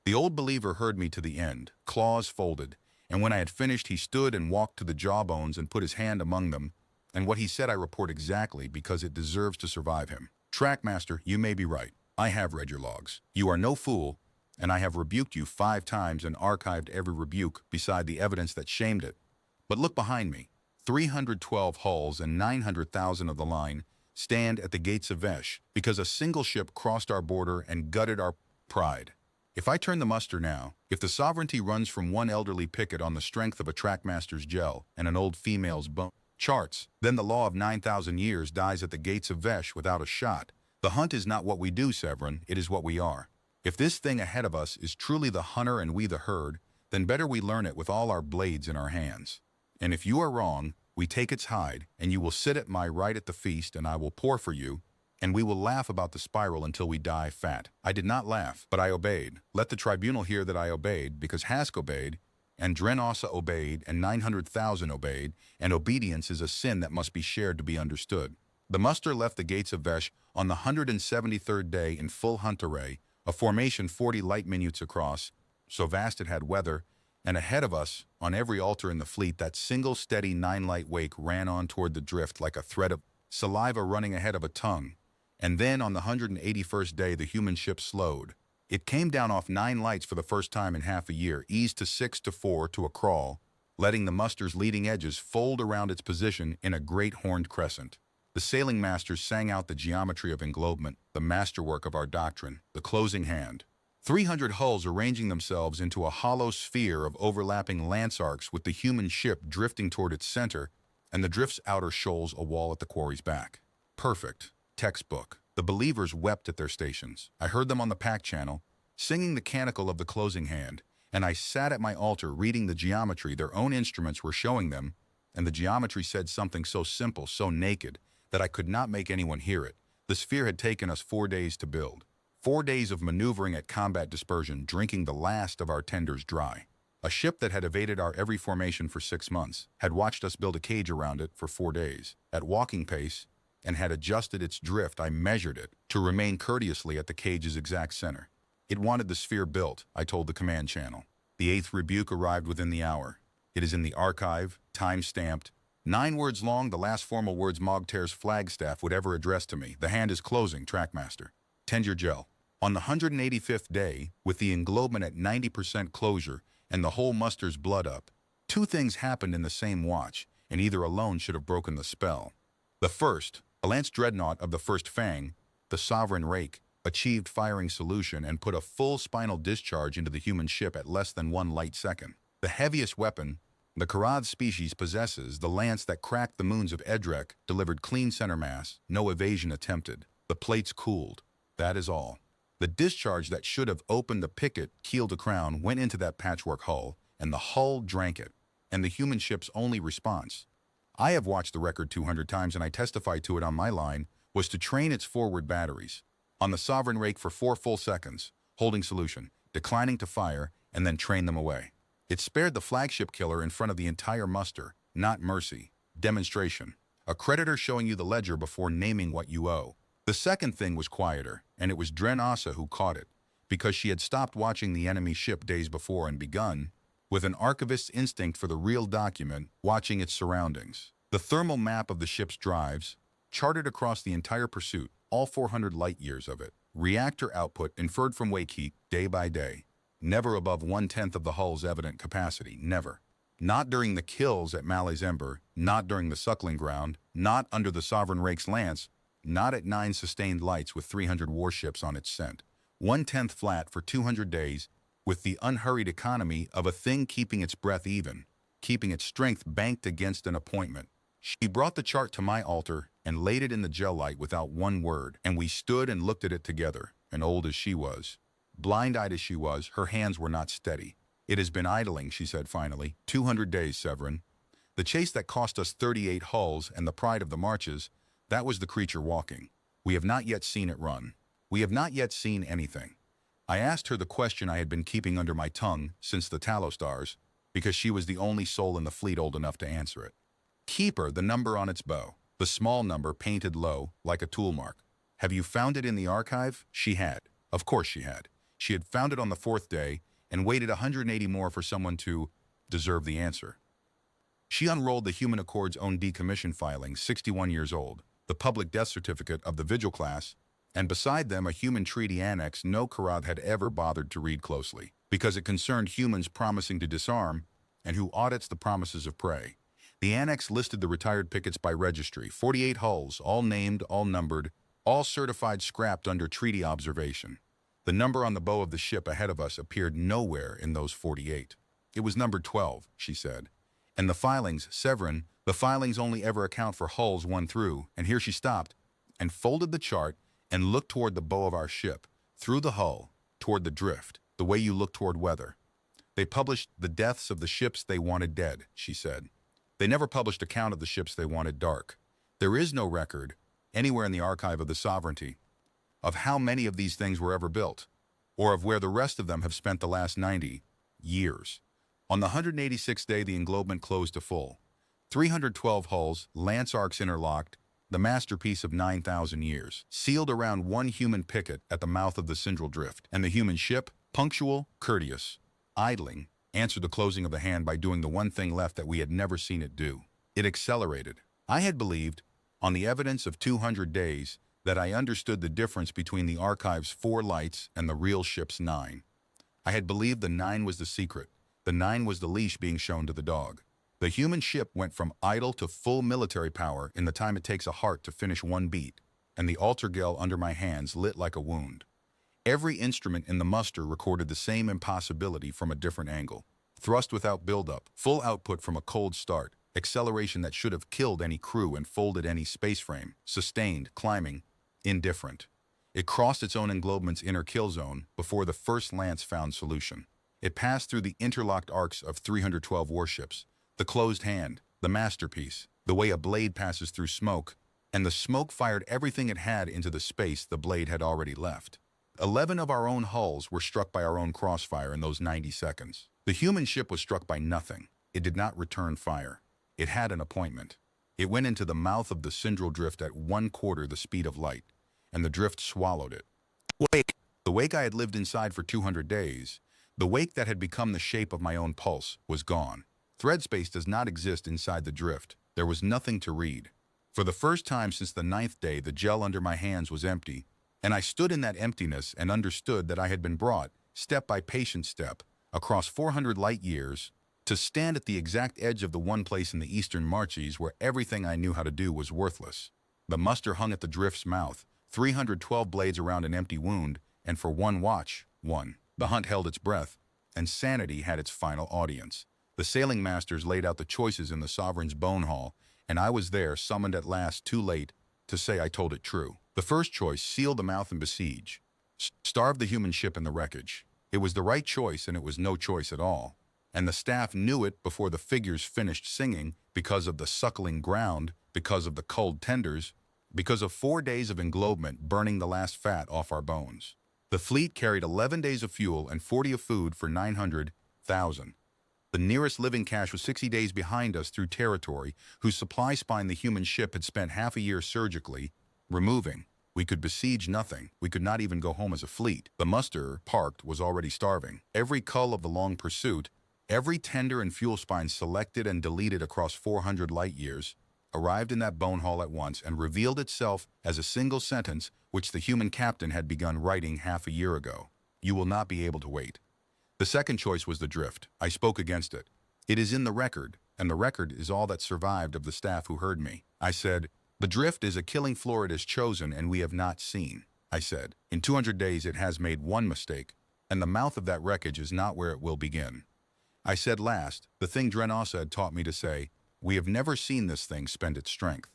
The old believer heard me to the end, claws folded, and when I had finished, he stood and walked to the jawbones and put his hand among them, and what he said I report exactly because it deserves to survive him. Trackmaster, you may be right. I have read your logs. You are no fool, and I have rebuked you 5 times and archived every rebuke beside the evidence that shamed it. But look behind me. 312 hulls and 900,000 of the line stand at the gates of Vesh because a single ship crossed our border and gutted our pride. If I turn the muster now, if the sovereignty runs from one elderly picket on the strength of a trackmaster's gel and an old female's bone charts, then the law of 9,000 years dies at the gates of Vesh without a shot. The hunt is not what we do, Severin, it is what we are. If this thing ahead of us is truly the hunter and we the herd, then better we learn it with all our blades in our hands. And if you are wrong, we take its hide, and you will sit at my right at the feast, and I will pour for you, and we will laugh about the spiral until we die fat. I did not laugh, but I obeyed. Let the tribunal hear that I obeyed, because Hask obeyed, and Drenasa obeyed, and 900,000 obeyed, and obedience is a sin that must be shared to be understood. The muster left the gates of Vesh on the 173rd day in full hunt array, a formation 40 light minutes across, so vast it had weather, and ahead of us, on every altar in the fleet, that single steady 9-light wake ran on toward the drift like a thread of saliva running ahead of a tongue. And then on the 181st day the human ship slowed. It came down off 9 lights for the first time in half a year, eased to 6 to 4 to a crawl, letting the muster's leading edges fold around its position in a great horned crescent. The sailing masters sang out the geometry of englobement, the masterwork of our doctrine, the closing hand. 300 hulls arranging themselves into a hollow sphere of overlapping lance arcs with the human ship drifting toward its center and the drift's outer shoals a wall at the quarry's back. Perfect. Textbook. The believers wept at their stations. I heard them on the pack channel, singing the canticle of the closing hand, and I sat at my altar reading the geometry their own instruments were showing them, and the geometry said something so simple, so naked, that I could not make anyone hear it. The sphere had taken us 4 days to build. 4 days of maneuvering at combat dispersion, drinking the last of our tenders dry. A ship that had evaded our every formation for 6 months, had watched us build a cage around it for 4 days, at walking pace, and had adjusted its drift. I measured it, to remain courteously at the cage's exact center. It wanted the sphere built, I told the command channel. The 8th rebuke arrived within the hour. It is in the archive, time-stamped, 9 words long, the last formal words Mogtair's flagstaff would ever address to me. The hand is closing, Trackmaster. Tend your gel. On the 185th day, with the englobement at 90% closure and the whole muster's blood up, 2 things happened in the same watch, and either alone should have broken the spell. The first, a lance dreadnought of the first Fang, the sovereign rake, achieved firing solution and put a full spinal discharge into the human ship at less than 1 light second. The heaviest weapon the Karad species possesses, the lance that cracked the moons of Edrek, delivered clean center mass, no evasion attempted. The plates cooled. That is all. The discharge that should have opened the picket, keel to crown, went into that patchwork hull, and the hull drank it. And the human ship's only response, I have watched the record 200 times and I testify to it on my line, was to train its forward batteries. On the sovereign rake for 4 full seconds, holding solution, declining to fire, and then train them away. It spared the flagship killer in front of the entire muster, not mercy. Demonstration. A creditor showing you the ledger before naming what you owe. The second thing was quieter, and it was Drenasa who caught it, because she had stopped watching the enemy ship days before and begun, with an archivist's instinct for the real document, watching its surroundings. The thermal map of the ship's drives, charted across the entire pursuit, all 400 light-years of it. Reactor output inferred from wake heat, day by day. Never above 1/10 of the hull's evident capacity, never. Not during the kills at Malle's Ember, not during the suckling ground, not under the Sovereign Rake's lance, not at 9 sustained lights with 300 warships on its scent. 1/10 flat for 200 days, with the unhurried economy of a thing keeping its breath even, keeping its strength banked against an appointment. She brought the chart to my altar and laid it in the gel light without one word, and we stood and looked at it together, and old as she was, blind-eyed as she was, her hands were not steady. It has been idling, she said finally. 200 days, Severin. The chase that cost us 38 hulls and the pride of the marches, that was the creature walking. We have not yet seen it run. We have not yet seen anything. I asked her the question I had been keeping under my tongue since the Tallow Stars, because she was the only soul in the fleet old enough to answer it. Keeper, the number on its bow, the small number painted low, like a tool mark. Have you found it in the archive? She had. Of course she had. She had found it on the 4th day and waited 180 more for someone to deserve the answer. She unrolled the Human Accord's own decommission filing, 61 years old, the public death certificate of the Vigil class, and beside them a human treaty annex no Karad had ever bothered to read closely, because it concerned humans promising to disarm and who audits the promises of prey. The annex listed the retired pickets by registry, 48 hulls, all named, all numbered, all certified scrapped under treaty observation. The number on the bow of the ship ahead of us appeared nowhere in those 48. It was numbered 12, she said. And the filings, Severin, the filings only ever account for hulls 1 through, and here she stopped and folded the chart and looked toward the bow of our ship, through the hull, toward the drift, the way you look toward weather. They published the deaths of the ships they wanted dead, she said. They never published account of the ships they wanted dark. There is no record, anywhere in the archive of the sovereignty, of how many of these things were ever built, or of where the rest of them have spent the last 90 years. On the 186th day, the englobement closed to full. 312 hulls, lance arcs interlocked, the masterpiece of 9,000 years, sealed around one human picket at the mouth of the Syndral Drift, and the human ship, punctual, courteous, idling, answered the closing of the hand by doing the one thing left that we had never seen it do. It accelerated. I had believed, on the evidence of 200 days, that I understood the difference between the archive's 4 lights and the real ship's 9. I had believed the 9 was the secret. The 9 was the leash being shown to the dog. The human ship went from idle to full military power in the time it takes a heart to finish one beat, and the altar gel under my hands lit like a wound. Every instrument in the muster recorded the same impossibility from a different angle. Thrust without buildup, full output from a cold start, acceleration that should have killed any crew and folded any space frame, sustained, climbing, indifferent. It crossed its own englobement's inner kill zone before the first lance found solution. It passed through the interlocked arcs of 312 warships, the closed hand, the masterpiece, the way a blade passes through smoke, and the smoke fired everything it had into the space the blade had already left. 11 of our own hulls were struck by our own crossfire in those 90 seconds. The human ship was struck by nothing. It did not return fire. It had an appointment. It went into the mouth of the Syndral Drift at 1/4 the speed of light, and the drift swallowed it. Wake! The wake I had lived inside for 200 days, the wake that had become the shape of my own pulse, was gone. Thread space does not exist inside the drift. There was nothing to read. For the first time since the 9th day, the gel under my hands was empty, and I stood in that emptiness and understood that I had been brought, step by patient step, across 400 light years, to stand at the exact edge of the one place in the eastern Marches where everything I knew how to do was worthless. The muster hung at the drift's mouth, 312 blades around an empty wound, and for one watch, the hunt held its breath, and sanity had its final audience. The sailing masters laid out the choices in the sovereign's bone hall, and I was there, summoned at last too late to say I told it true. The first choice, seal the mouth and besiege. Starve the human ship in the wreckage. It was the right choice, and it was no choice at all. And the staff knew it before the figures finished singing, because of the suckling ground, because of the cold tenders, because of 4 days of englobement burning the last fat off our bones. The fleet carried 11 days of fuel and 40 of food for 900,000. The nearest living cache was 60 days behind us through territory, whose supply spine the human ship had spent half a year surgically removing. We could besiege nothing. We could not even go home as a fleet. The muster, parked, was already starving. Every cull of the long pursuit, every tender and fuel spine selected and deleted across 400 light years, arrived in that bone hall at once and revealed itself as a single sentence which the human captain had begun writing half a year ago. You will not be able to wait. The second choice was the drift. I spoke against it. It is in the record, and the record is all that survived of the staff who heard me. I said, the drift is a killing floor it has chosen and we have not seen. I said, in 200 days it has made one mistake, and the mouth of that wreckage is not where it will begin. I said last, the thing dreadnought had taught me to say, we have never seen this thing spend its strength.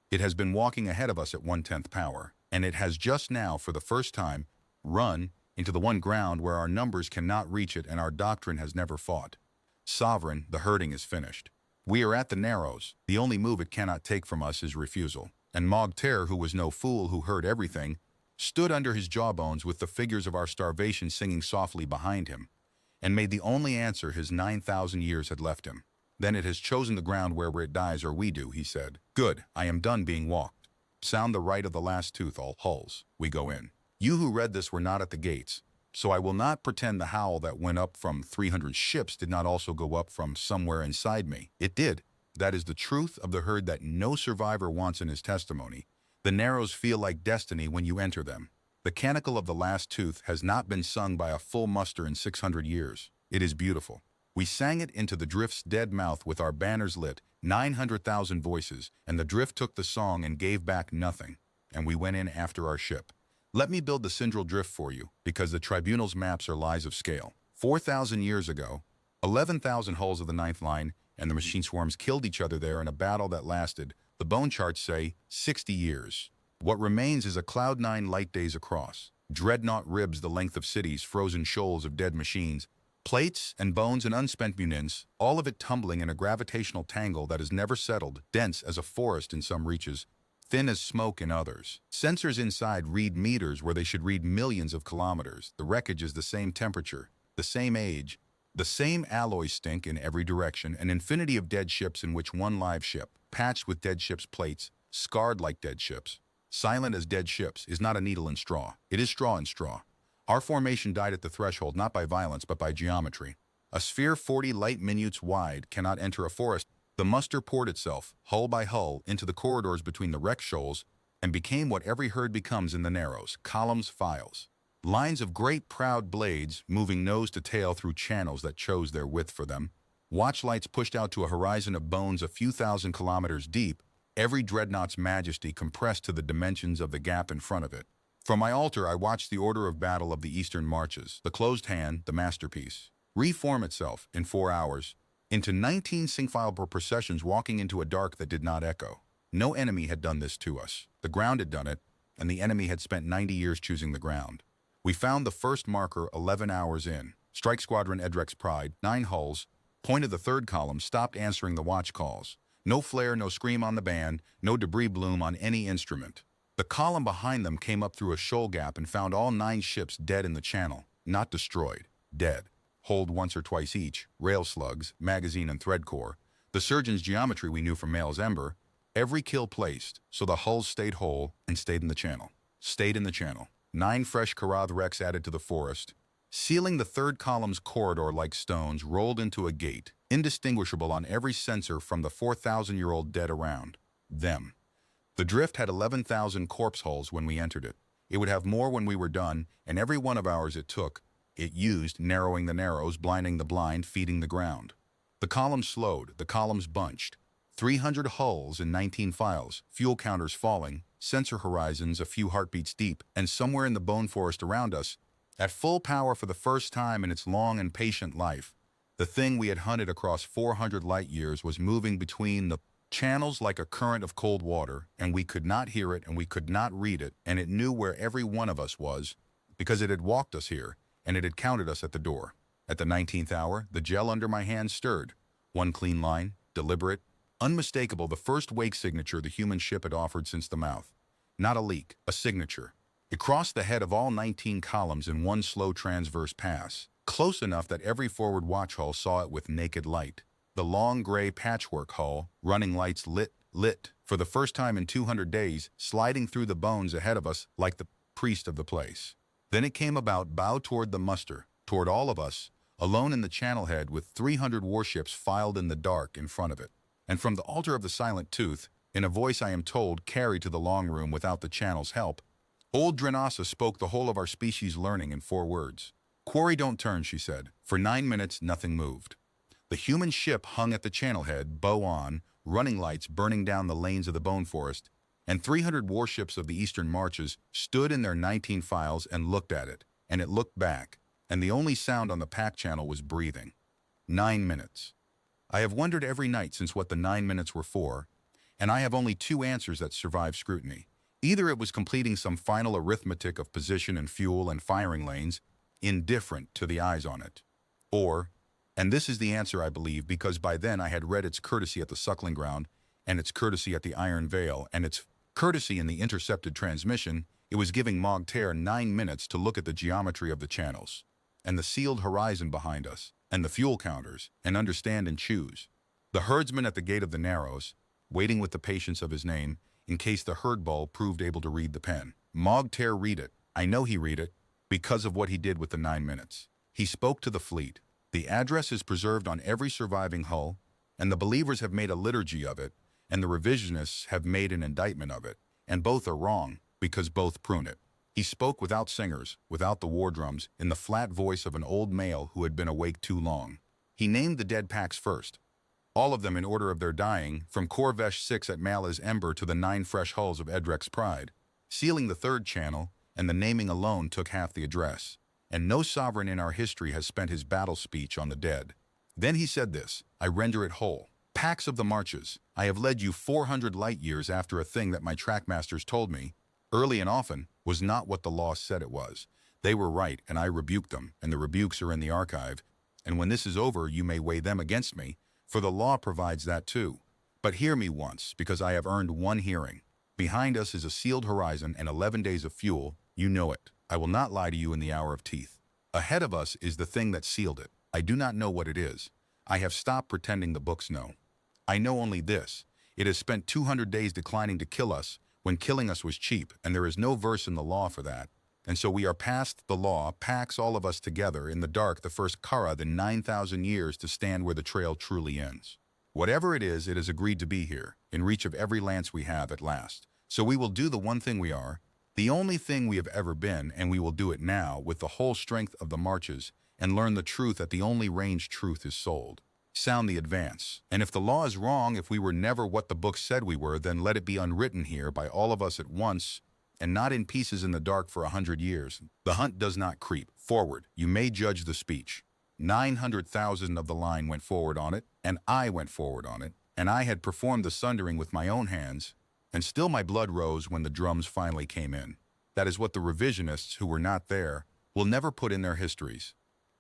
It has been walking ahead of us at 1/10 power, and it has just now, for the first time, run into the one ground where our numbers cannot reach it and our doctrine has never fought. Sovereign, the herding is finished. We are at the Narrows. The only move it cannot take from us is refusal. And Mogter, who was no fool, who heard everything, stood under his jawbones with the figures of our starvation singing softly behind him, and made the only answer his 9,000 years had left him. Then it has chosen the ground where it dies or we do, he said. Good, I am done being walked. Sound the right of the last tooth, all hulls. We go in. You who read this were not at the gates, so I will not pretend the howl that went up from 300 ships did not also go up from somewhere inside me. It did. That is the truth of the herd that no survivor wants in his testimony. The Narrows feel like destiny when you enter them. The canticle of the last tooth has not been sung by a full muster in 600 years. It is beautiful. We sang it into the drift's dead mouth with our banners lit, 900,000 voices, and the drift took the song and gave back nothing, and we went in after our ship. Let me build the Syndral Drift for you, because the tribunal's maps are lies of scale. 4,000 years ago, 11,000 hulls of the 9th line and the machine swarms killed each other there in a battle that lasted, the bone charts say, 60 years. What remains is a cloud 9 light days across. Dreadnought ribs the length of cities, frozen shoals of dead machines, plates and bones and unspent munitions, all of it tumbling in a gravitational tangle that is never settled, dense as a forest in some reaches, thin as smoke in others. Sensors inside read meters where they should read millions of kilometers. The wreckage is the same temperature, the same age, The same alloy stink in every direction, an infinity of dead ships in which one live ship, patched with dead ships' plates, scarred like dead ships, silent as dead ships, is not a needle in straw. It is straw in straw. Our formation died at the threshold not by violence but by geometry. A sphere 40 light minutes wide cannot enter a forest. The muster poured itself, hull by hull, into the corridors between the wreck shoals and became what every herd becomes in the narrows, columns, files. Lines of great proud blades moving nose to tail through channels that chose their width for them. Watchlights pushed out to a horizon of bones a few thousand kilometers deep, every dreadnought's majesty compressed to the dimensions of the gap in front of it. From my altar I watched the order of battle of the Eastern Marches, the closed hand, the masterpiece, reform itself in 4 hours into 19 single processions walking into a dark that did not echo. No enemy had done this to us. The ground had done it, and the enemy had spent 90 years choosing the ground. We found the first marker 11 hours in. Strike Squadron Edrek's Pride, 9 hulls, pointed the third column, stopped answering the watch calls. No flare, no scream on the band, no debris bloom on any instrument. The column behind them came up through a shoal gap and found all 9 ships dead in the channel, not destroyed, dead. Holed once or twice each, rail slugs, magazine and thread core. The surgeon's geometry we knew from Mail's Ember. Every kill placed, so the hulls stayed whole and stayed in the channel. Stayed in the channel. 9 fresh Karath wrecks added to the forest. Sealing the third column's corridor like stones rolled into a gate, indistinguishable on every sensor from the 4,000-year-old dead around. Them. The drift had 11,000 corpse hulls when we entered it. It would have more when we were done, and every one of ours it took, it used, narrowing the narrows, blinding the blind, feeding the ground. The columns slowed, the columns bunched. 300 hulls in 19 files, fuel counters falling, sensor horizons a few heartbeats deep, and somewhere in the bone forest around us, at full power for the first time in its long and patient life, the thing we had hunted across 400 light years was moving between the channels like a current of cold water, and we could not hear it and we could not read it, and it knew where every one of us was, because it had walked us here, and it had counted us at the door. At the 19th hour, the gel under my hand stirred. One clean line, deliberate, unmistakable, the first wake signature the human ship had offered since the mouth. Not a leak, a signature. It crossed the head of all 19 columns in one slow transverse pass, close enough that every forward watch hull saw it with naked light. The long gray patchwork hull, running lights lit, for the first time in 200 days, sliding through the bones ahead of us like the priest of the place. Then it came about, bow toward the muster, toward all of us, alone in the channel head with 300 warships filed in the dark in front of it. And from the altar of the Silent Tooth, in a voice I am told carried to the long room without the channel's help, old Drenasa spoke the whole of our species' learning in 4 words. Quarry don't turn, she said. For 9 minutes, nothing moved. The human ship hung at the channel head, bow on, running lights burning down the lanes of the bone forest, and 300 warships of the Eastern Marches stood in their 19 files and looked at it, and it looked back, and the only sound on the pack channel was breathing. 9 minutes. I have wondered every night since what the 9 minutes were for, and I have only 2 answers that survive scrutiny. Either it was completing some final arithmetic of position and fuel and firing lanes, indifferent to the eyes on it, or, and this is the answer I believe because by then I had read its courtesy at the Suckling Ground, and its courtesy at the Iron Veil, and its courtesy in the intercepted transmission, it was giving Mogtair 9 minutes to look at the geometry of the channels, and the sealed horizon behind us, and the fuel counters, and understand and choose. The herdsman at the gate of the Narrows, waiting with the patience of his name, in case the herd bull proved able to read the pen. Mogtair read it. I know he read it, because of what he did with the 9 minutes. He spoke to the fleet. The address is preserved on every surviving hull, and the believers have made a liturgy of it, and the revisionists have made an indictment of it, and both are wrong, because both prune it. He spoke without singers, without the war drums, in the flat voice of an old male who had been awake too long. He named the dead packs first, all of them in order of their dying, from Corvesh 6 at Mala's Ember to the 9 fresh hulls of Edrek's Pride, sealing the third channel, and the naming alone took half the address. And no sovereign in our history has spent his battle speech on the dead. Then he said this, I render it whole. Packs of the marches, I have led you 400 light years after a thing that my trackmasters told me, early and often, was not what the law said it was. They were right, and I rebuked them, and the rebukes are in the archive, and when this is over you may weigh them against me, for the law provides that too. But hear me once, because I have earned one hearing. Behind us is a sealed horizon and 11 days of fuel, you know it. I will not lie to you in the hour of teeth. Ahead of us is the thing that sealed it. I do not know what it is. I have stopped pretending the books know. I know only this. It has spent 200 days declining to kill us when killing us was cheap, and there is no verse in the law for that. And so we are past the law, packs all of us together in the dark, the first Kara in 9,000 years to stand where the trail truly ends. Whatever it is has agreed to be here, in reach of every lance we have at last. So we will do the one thing we are, the only thing we have ever been, and we will do it now with the whole strength of the marches, and learn the truth that the only ranged truth is sold. Sound the advance. And if the law is wrong, if we were never what the book said we were, then let it be unwritten here by all of us at once, and not in pieces in the dark for 100 years. The hunt does not creep. Forward. You may judge the speech. 900,000 of the line went forward on it, and I went forward on it, and I had performed the sundering with my own hands, and still my blood rose when the drums finally came in. That is what the revisionists who were not there will never put in their histories.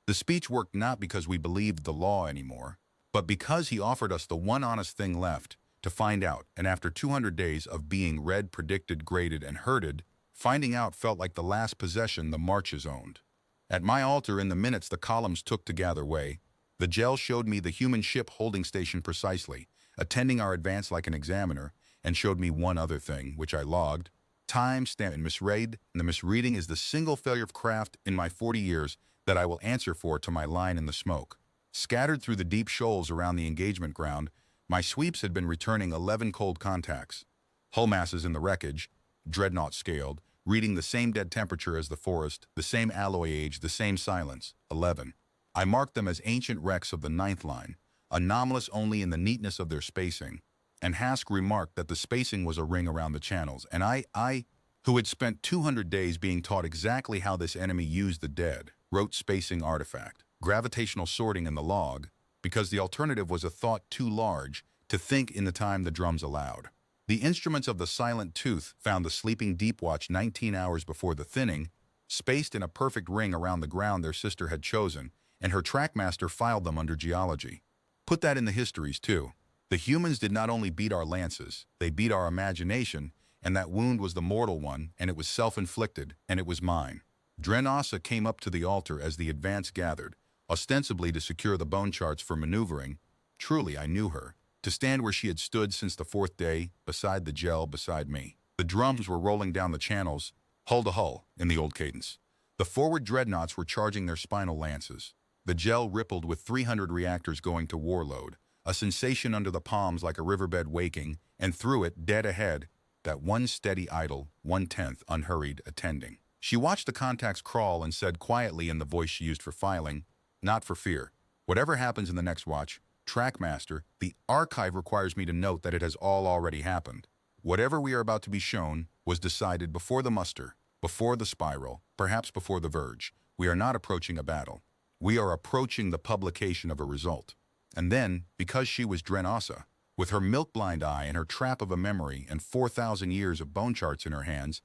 The speech worked not because we believed the law anymore, but because he offered us the one honest thing left, to find out, and after 200 days of being read, predicted, graded, and herded, finding out felt like the last possession the marches owned. At my altar in the minutes the columns took to gather way, the gel showed me the human ship holding station precisely, attending our advance like an examiner, and showed me one other thing, which I logged. Time, stamp, and misread, and the misreading is the single failure of craft in my 40 years that I will answer for to my line in the smoke. Scattered through the deep shoals around the engagement ground, my sweeps had been returning 11 cold contacts. Hull masses in the wreckage, dreadnought scaled, reading the same dead temperature as the forest, the same alloy age, the same silence, 11. I marked them as ancient wrecks of the ninth line, anomalous only in the neatness of their spacing, and Hask remarked that the spacing was a ring around the channels, and I, who had spent 200 days being taught exactly how this enemy used the dead, wrote spacing artifact, gravitational sorting in the log, because the alternative was a thought too large to think in the time the drums allowed. The instruments of the Silent Tooth found the sleeping Deep Watch 19 hours before the thinning, spaced in a perfect ring around the ground their sister had chosen, and her trackmaster filed them under geology. Put that in the histories, too. The humans did not only beat our lances, they beat our imagination, and that wound was the mortal one, and it was self-inflicted, and it was mine. Drenasa came up to the altar as the advance gathered, ostensibly to secure the bone charts for maneuvering. Truly, I knew her, to stand where she had stood since the fourth day, beside the gel, beside me. The drums were rolling down the channels, hull to hull, in the old cadence. The forward dreadnoughts were charging their spinal lances. The gel rippled with 300 reactors going to warload, a sensation under the palms like a riverbed waking, and through it, dead ahead, that one steady idle, 1/10 unhurried, attending. She watched the contacts crawl and said quietly in the voice she used for filing, not for fear. Whatever happens in the next watch, Trackmaster, the archive requires me to note that it has all already happened. Whatever we are about to be shown was decided before the muster, before the spiral, perhaps before the verge. We are not approaching a battle. We are approaching the publication of a result. And then, because she was Drenasa, with her milk-blind eye and her trap of a memory and 4,000 years of bone charts in her hands,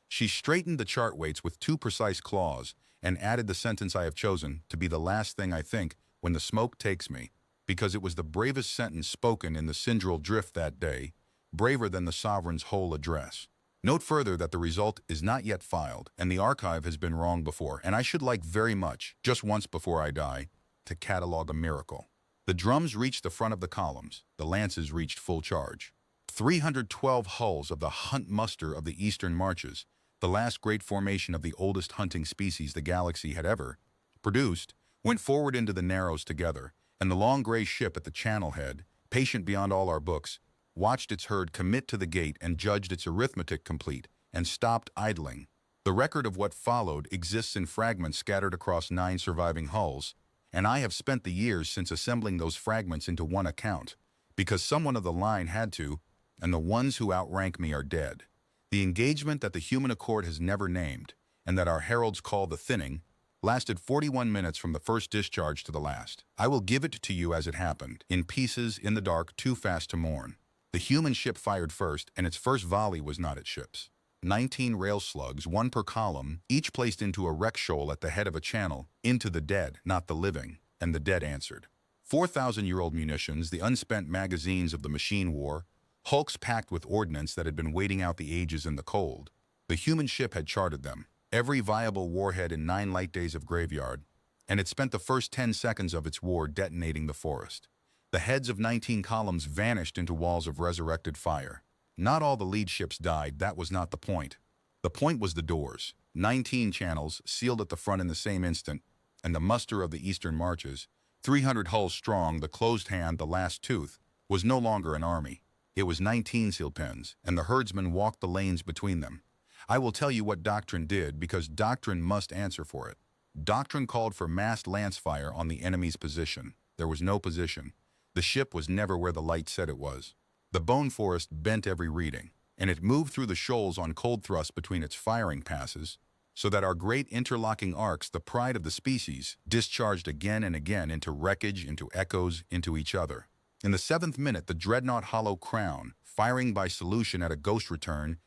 she straightened the chart weights with 2 precise claws and added the sentence I have chosen to be the last thing I think when the smoke takes me, because it was the bravest sentence spoken in the Syndral Drift that day, braver than the sovereign's whole address. Note further that the result is not yet filed, and the archive has been wrong before, and I should like very much, just once before I die, to catalog a miracle. The drums reached the front of the columns, the lances reached full charge. 312 hulls of the hunt muster of the Eastern Marches, the last great formation of the oldest hunting species the galaxy had ever produced, went forward into the Narrows together, and the long gray ship at the channel head, patient beyond all our books, watched its herd commit to the gate and judged its arithmetic complete, and stopped idling. The record of what followed exists in fragments scattered across 9 surviving hulls, and I have spent the years since assembling those fragments into one account, because someone of the line had to, and the ones who outrank me are dead. The engagement that the human accord has never named, and that our heralds call the thinning, lasted 41 minutes from the first discharge to the last. I will give it to you as it happened, in pieces, in the dark, too fast to mourn. The human ship fired first, and its first volley was not at ships. 19 rail slugs, 1 per column, each placed into a wreck shoal at the head of a channel, into the dead, not the living, and the dead answered. 4,000-year-old munitions, the unspent magazines of the machine war, hulks packed with ordnance that had been waiting out the ages in the cold. The human ship had charted them. Every viable warhead in 9 light days of graveyard, and it spent the first 10 seconds of its war detonating the forest. The heads of 19 columns vanished into walls of resurrected fire. Not all the lead ships died, that was not the point. The point was the doors. 19 channels, sealed at the front in the same instant, and the muster of the eastern marches, 300 hulls strong, the closed hand, the last tooth, was no longer an army. It was 19 seal pens, and the herdsmen walked the lanes between them. I will tell you what doctrine did, because doctrine must answer for it. Doctrine called for massed lance fire on the enemy's position. There was no position. The ship was never where the light said it was. The bone forest bent every reading, and it moved through the shoals on cold thrust between its firing passes, so that our great interlocking arcs, the pride of the species, discharged again and again into wreckage, into echoes, into each other. In the 7th minute, the dreadnought Hollow Crown, firing by solution at a ghost return,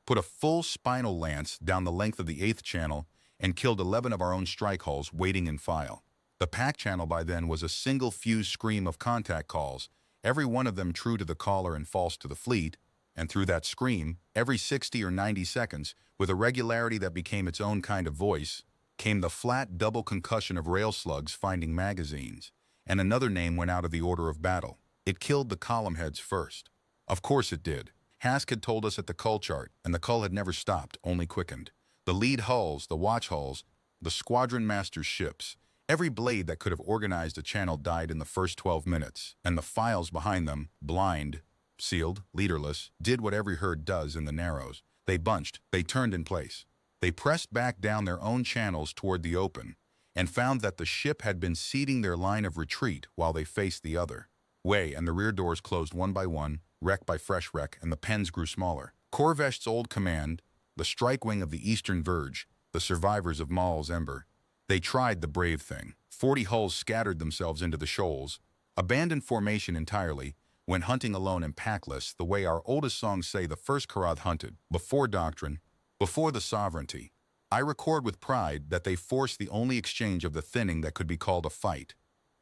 put a full spinal lance down the length of the 8th channel and killed 11 of our own strike hulls waiting in file. The pack channel by then was a single fused scream of contact calls, every one of them true to the caller and false to the fleet, and through that scream, every 60 or 90 seconds, with a regularity that became its own kind of voice, came the flat double concussion of rail slugs finding magazines, and another name went out of the order of battle. It killed the column heads first. Of course it did. Hask had told us at the cull chart, and the cull had never stopped, only quickened. The lead hulls, the watch hulls, the squadron master's ships, every blade that could have organized a channel died in the first 12 minutes, and the files behind them, blind, sealed, leaderless, did what every herd does in the narrows. They bunched, they turned in place. They pressed back down their own channels toward the open, and found that the ship had been ceding their line of retreat while they faced the other way, and the rear doors closed one by one, wreck by fresh wreck, and the pens grew smaller. Corvesh's old command, the strike wing of the eastern verge, the survivors of Maal's ember, they tried the brave thing. 40 hulls scattered themselves into the shoals, abandoned formation entirely, went hunting alone and packless, the way our oldest songs say the first Karath hunted, before doctrine, before the sovereignty. I record with pride that they forced the only exchange of the thinning that could be called a fight.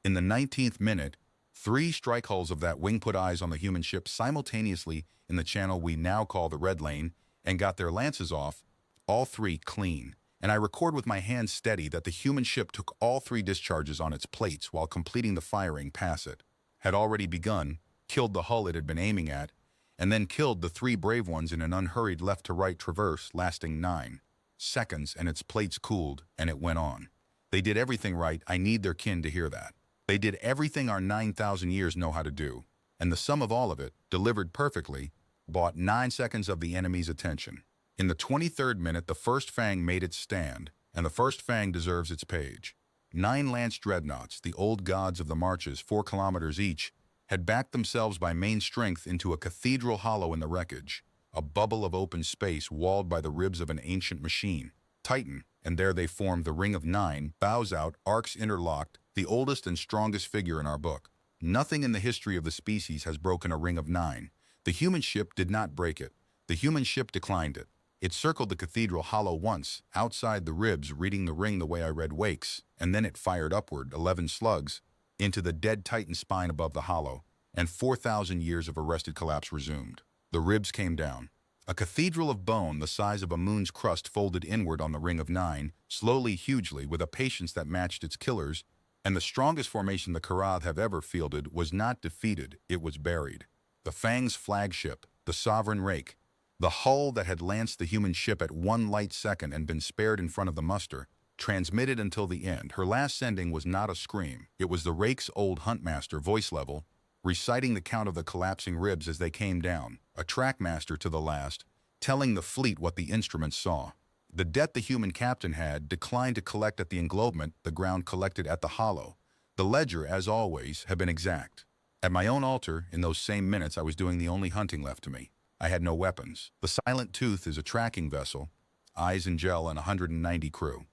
In the 19th minute, 3 strike hulls of that wing put eyes on the human ship simultaneously in the channel we now call the Red Lane, and got their lances off, all 3 clean. And I record with my hands steady that the human ship took all 3 discharges on its plates while completing the firing past it, had already begun, killed the hull it had been aiming at, and then killed the 3 brave ones in an unhurried left-to-right traverse lasting 9 seconds, and its plates cooled, and it went on. They did everything right. I need their kin to hear that. They did everything our 9,000 years know how to do, and the sum of all of it, delivered perfectly, bought 9 seconds of the enemy's attention. In the 23rd minute, the first Fang made its stand, and the first Fang deserves its page. 9 Lance dreadnoughts, the old gods of the marches, 4 kilometers each, had backed themselves by main strength into a cathedral hollow in the wreckage, a bubble of open space walled by the ribs of an ancient machine, Titan, and there they formed the Ring of 9, bows out, arcs interlocked, the oldest and strongest figure in our book. Nothing in the history of the species has broken a Ring of 9. The human ship did not break it. The human ship declined it. It circled the cathedral hollow once, outside the ribs, reading the ring the way I read Wake's, and then it fired upward, 11 slugs, into the dead Titan spine above the hollow, and 4,000 years of arrested collapse resumed. The ribs came down. A cathedral of bone the size of a moon's crust folded inward on the Ring of 9, slowly, hugely, with a patience that matched its killers, and the strongest formation the Karath have ever fielded was not defeated, it was buried. The Fang's flagship, the sovereign rake, the hull that had lanced the human ship at 1 light second and been spared in front of the muster, transmitted until the end. Her last sending was not a scream. It was the rake's old huntmaster, voice level, reciting the count of the collapsing ribs as they came down, a trackmaster to the last, telling the fleet what the instruments saw. The debt the human captain had declined to collect at the englobement, the ground collected at the hollow. The ledger, as always, had been exact. At my own altar, in those same minutes, I was doing the only hunting left to me. I had no weapons. The Silent Tooth is a tracking vessel, eyes and gel, and 190 crew.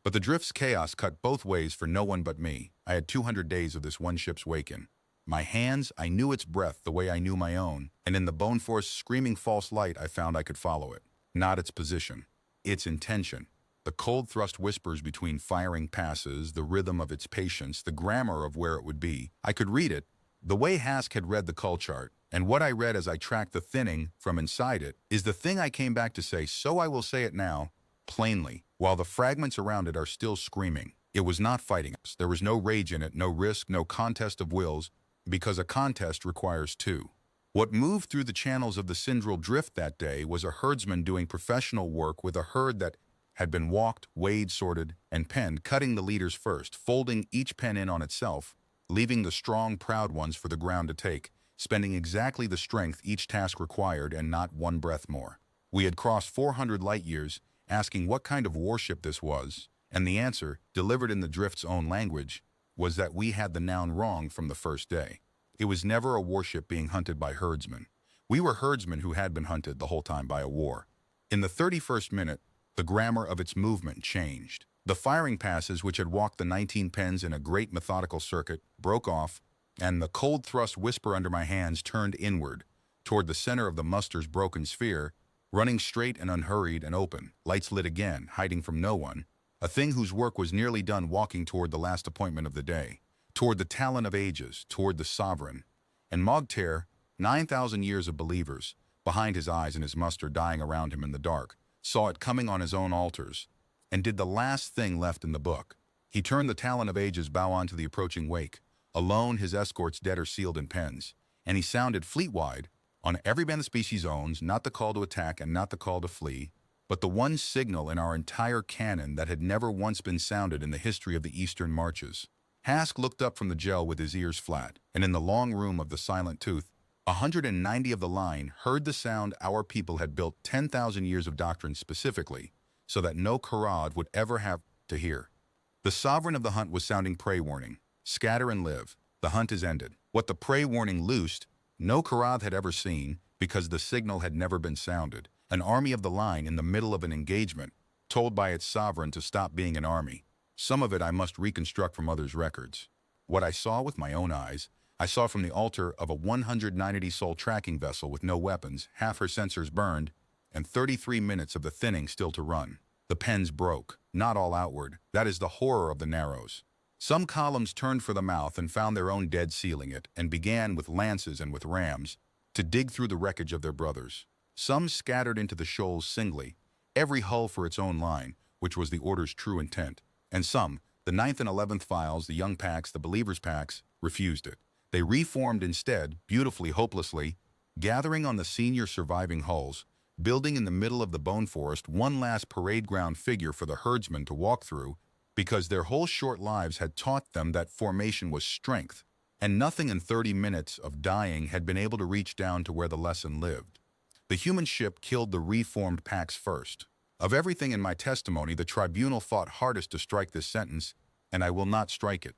But the drift's chaos cut both ways for no one but me. I had 200 days of this one ship's wake in. My hands, I knew its breath the way I knew my own, and in the bone force screaming false light, I found I could follow it. Not its position, its intention. The cold thrust whispers between firing passes, the rhythm of its patience, the grammar of where it would be. I could read it, the way Hask had read the cull chart, and what I read as I tracked the thinning from inside it is the thing I came back to say, so I will say it now, plainly, while the fragments around it are still screaming. It was not fighting us. There was no rage in it, no risk, no contest of wills, because a contest requires two. What moved through the channels of the Syndral Drift that day was a herdsman doing professional work with a herd that had been walked, weighed, sorted, and penned, cutting the leaders first, folding each pen in on itself, leaving the strong, proud ones for the ground to take, spending exactly the strength each task required and not one breath more. We had crossed 400 light years, asking what kind of warship this was, and the answer, delivered in the Drift's own language, was that we had the noun wrong from the first day. It was never a warship being hunted by herdsmen. We were herdsmen who had been hunted the whole time by a war. In the 31st minute, the grammar of its movement changed. The firing passes, which had walked the 19 pens in a great methodical circuit, broke off, and the cold thrust whisper under my hands turned inward, toward the center of the muster's broken sphere, running straight and unhurried and open, lights lit again, hiding from no one, a thing whose work was nearly done, walking toward the last appointment of the day, toward the talon of ages, toward the sovereign. And Mogter, 9,000 years of believers, behind his eyes and his muster dying around him in the dark, saw it coming on his own altars, and did the last thing left in the book. He turned the talon of ages bow on to the approaching wake, alone his escorts dead or sealed in pens, and he sounded fleet-wide, on every band the species owns, not the call to attack and not the call to flee, but the one signal in our entire canon that had never once been sounded in the history of the Eastern Marches. Hask looked up from the gel with his ears flat, and in the long room of the Silent Tooth, 190 of the line heard the sound our people had built 10,000 years of doctrine specifically, so that no Karad would ever have to hear. The sovereign of the hunt was sounding prey warning. Scatter and live. The hunt is ended. What the prey warning loosed, no Karad had ever seen, because the signal had never been sounded. An army of the line in the middle of an engagement, told by its sovereign to stop being an army. Some of it I must reconstruct from others' records. What I saw with my own eyes, I saw from the altar of a 190-soul tracking vessel with no weapons, half her sensors burned, and 33 minutes of the thinning still to run. The pens broke, not all outward. That is the horror of the Narrows. Some columns turned for the mouth and found their own dead sealing it, and began with lances and with rams to dig through the wreckage of their brothers. Some scattered into the shoals singly, every hull for its own line, which was the order's true intent. And some, the 9th and 11th files, the young packs, the believers' packs, refused it. They reformed instead, beautifully, hopelessly, gathering on the senior surviving hulls, building in the middle of the bone forest one last parade ground figure for the herdsmen to walk through, because their whole short lives had taught them that formation was strength, and nothing in 30 minutes of dying had been able to reach down to where the lesson lived. The human ship killed the reformed packs first. Of everything in my testimony, the tribunal fought hardest to strike this sentence, and I will not strike it.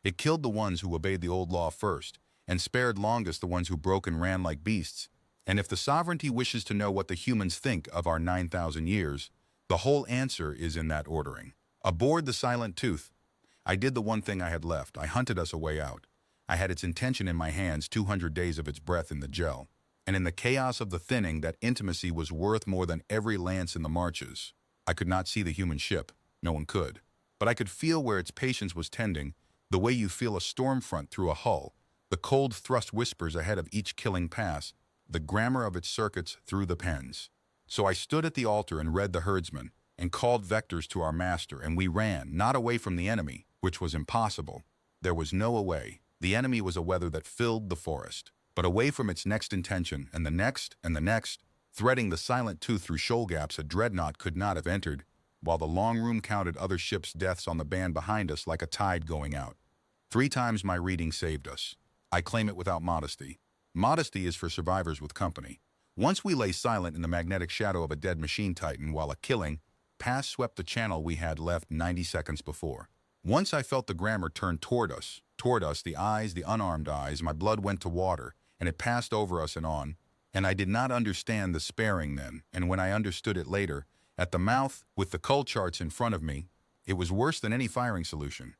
It killed the ones who obeyed the old law first, and spared longest the ones who broke and ran like beasts. And if the sovereignty wishes to know what the humans think of our 9,000 years, the whole answer is in that ordering. Aboard the Silent Tooth, I did the one thing I had left. I hunted us a way out. I had its intention in my hands, 200 days of its breath in the gel. And in the chaos of the thinning, that intimacy was worth more than every lance in the marches. I could not see the human ship. No one could. But I could feel where its patience was tending, the way you feel a storm front through a hull, the cold thrust whispers ahead of each killing pass, the grammar of its circuits through the pens. So I stood at the altar and read the herdsman, and called vectors to our master, and we ran, not away from the enemy, which was impossible. There was no away. The enemy was a weather that filled the forest, but away from its next intention, and the next, threading the Silent Tooth through shoal gaps a dreadnought could not have entered, while the long room counted other ships' deaths on the band behind us like a tide going out. 3 times my reading saved us. I claim it without modesty. Modesty is for survivors with company. Once we lay silent in the magnetic shadow of a dead machine titan while a killing pass swept the channel we had left 90 seconds before. Once I felt the grammar turn toward us, the eyes, the unarmed eyes, my blood went to water, and it passed over us and on, and I did not understand the sparing then, and when I understood it later, at the mouth, with the cull charts in front of me, it was worse than any firing solution.